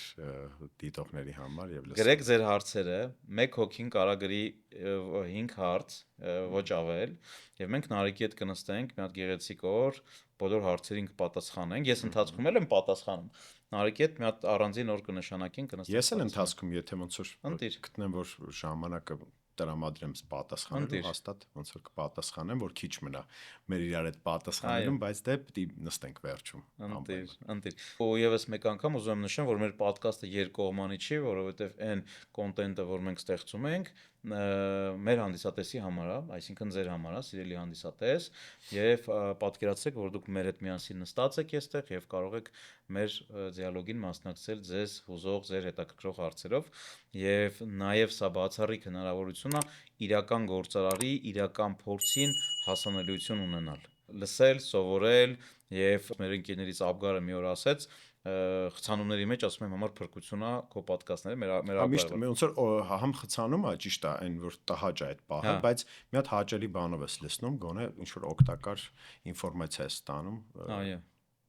Speaker 2: դիտողների համար եւ լսող։
Speaker 1: Գրեք ձեր հարցերը, մեկ հոգին կարա գրի 5 հարց, ոչ ավել, եւ մենք Նարեկի հետ կնստենք մի հատ գեղեցիկ օր, բոլոր հարցերին կպատասխանենք։ Ես ընթացքում եմ պատասխանում։ Նարեկի հետ մի հատ առանձին օր կնշանակենք, կնստենք։
Speaker 2: Ես էլ ընթացքում, եթե ոնց որ գտնեմ, որ ժամանակը տրամադրեմ պատասխանելու, հաստատ ոնց որ կպատասխանեմ, որ քիչ մնա մեր իրար այդ պատասխանելուն, բայց դե պիտի նստենք վերջում։
Speaker 1: Ընտիր։ Ու եւս մեկ անգամ ուզում եմ նշեմ, որ մեր ոդկասթը երկկողմանի չի, որովհետեւ այն կոնտենտը, որ մենք ստեղծում ենք, մեր հանդիսատեսի համար է, այսինքն ձեր համար է, սիրելի հանդիսատես, եւ պատկերացրեք, որ դուք մեր հետ միասին նստած եք այստեղ եւ կարող եք մեր դիալոգին մասնակցել ձեզ հուզող, ձեր հետաքրքրող հարցերով եւ նաեւ սա բացառիկ հնարավորություն է իրական գործարարի, իրական փորձին հասանելիություն ունենալ, լսել, սովորել եւ մեր ընկերներից Աբգարը մի օր ասեց խցանումների մեջ ասում եմ համար փրկություն է քո ոդկասթները մեր
Speaker 2: Միշտ ոնց որ համ խցանումը ճիշտ է այն որ տհաճ է այդ պահը, բայց մի հատ հաճելի բանով ես լսնում, գոնե ինչ որ օգտակար ինֆորմացիա ես ստանում։ Այո։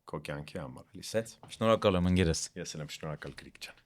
Speaker 2: Քո կյանքի համար, էլի։
Speaker 1: Շնորհակալ եմ ընկերս։
Speaker 2: Ես էլ եմ շնորհակալ Գրիգ ջան։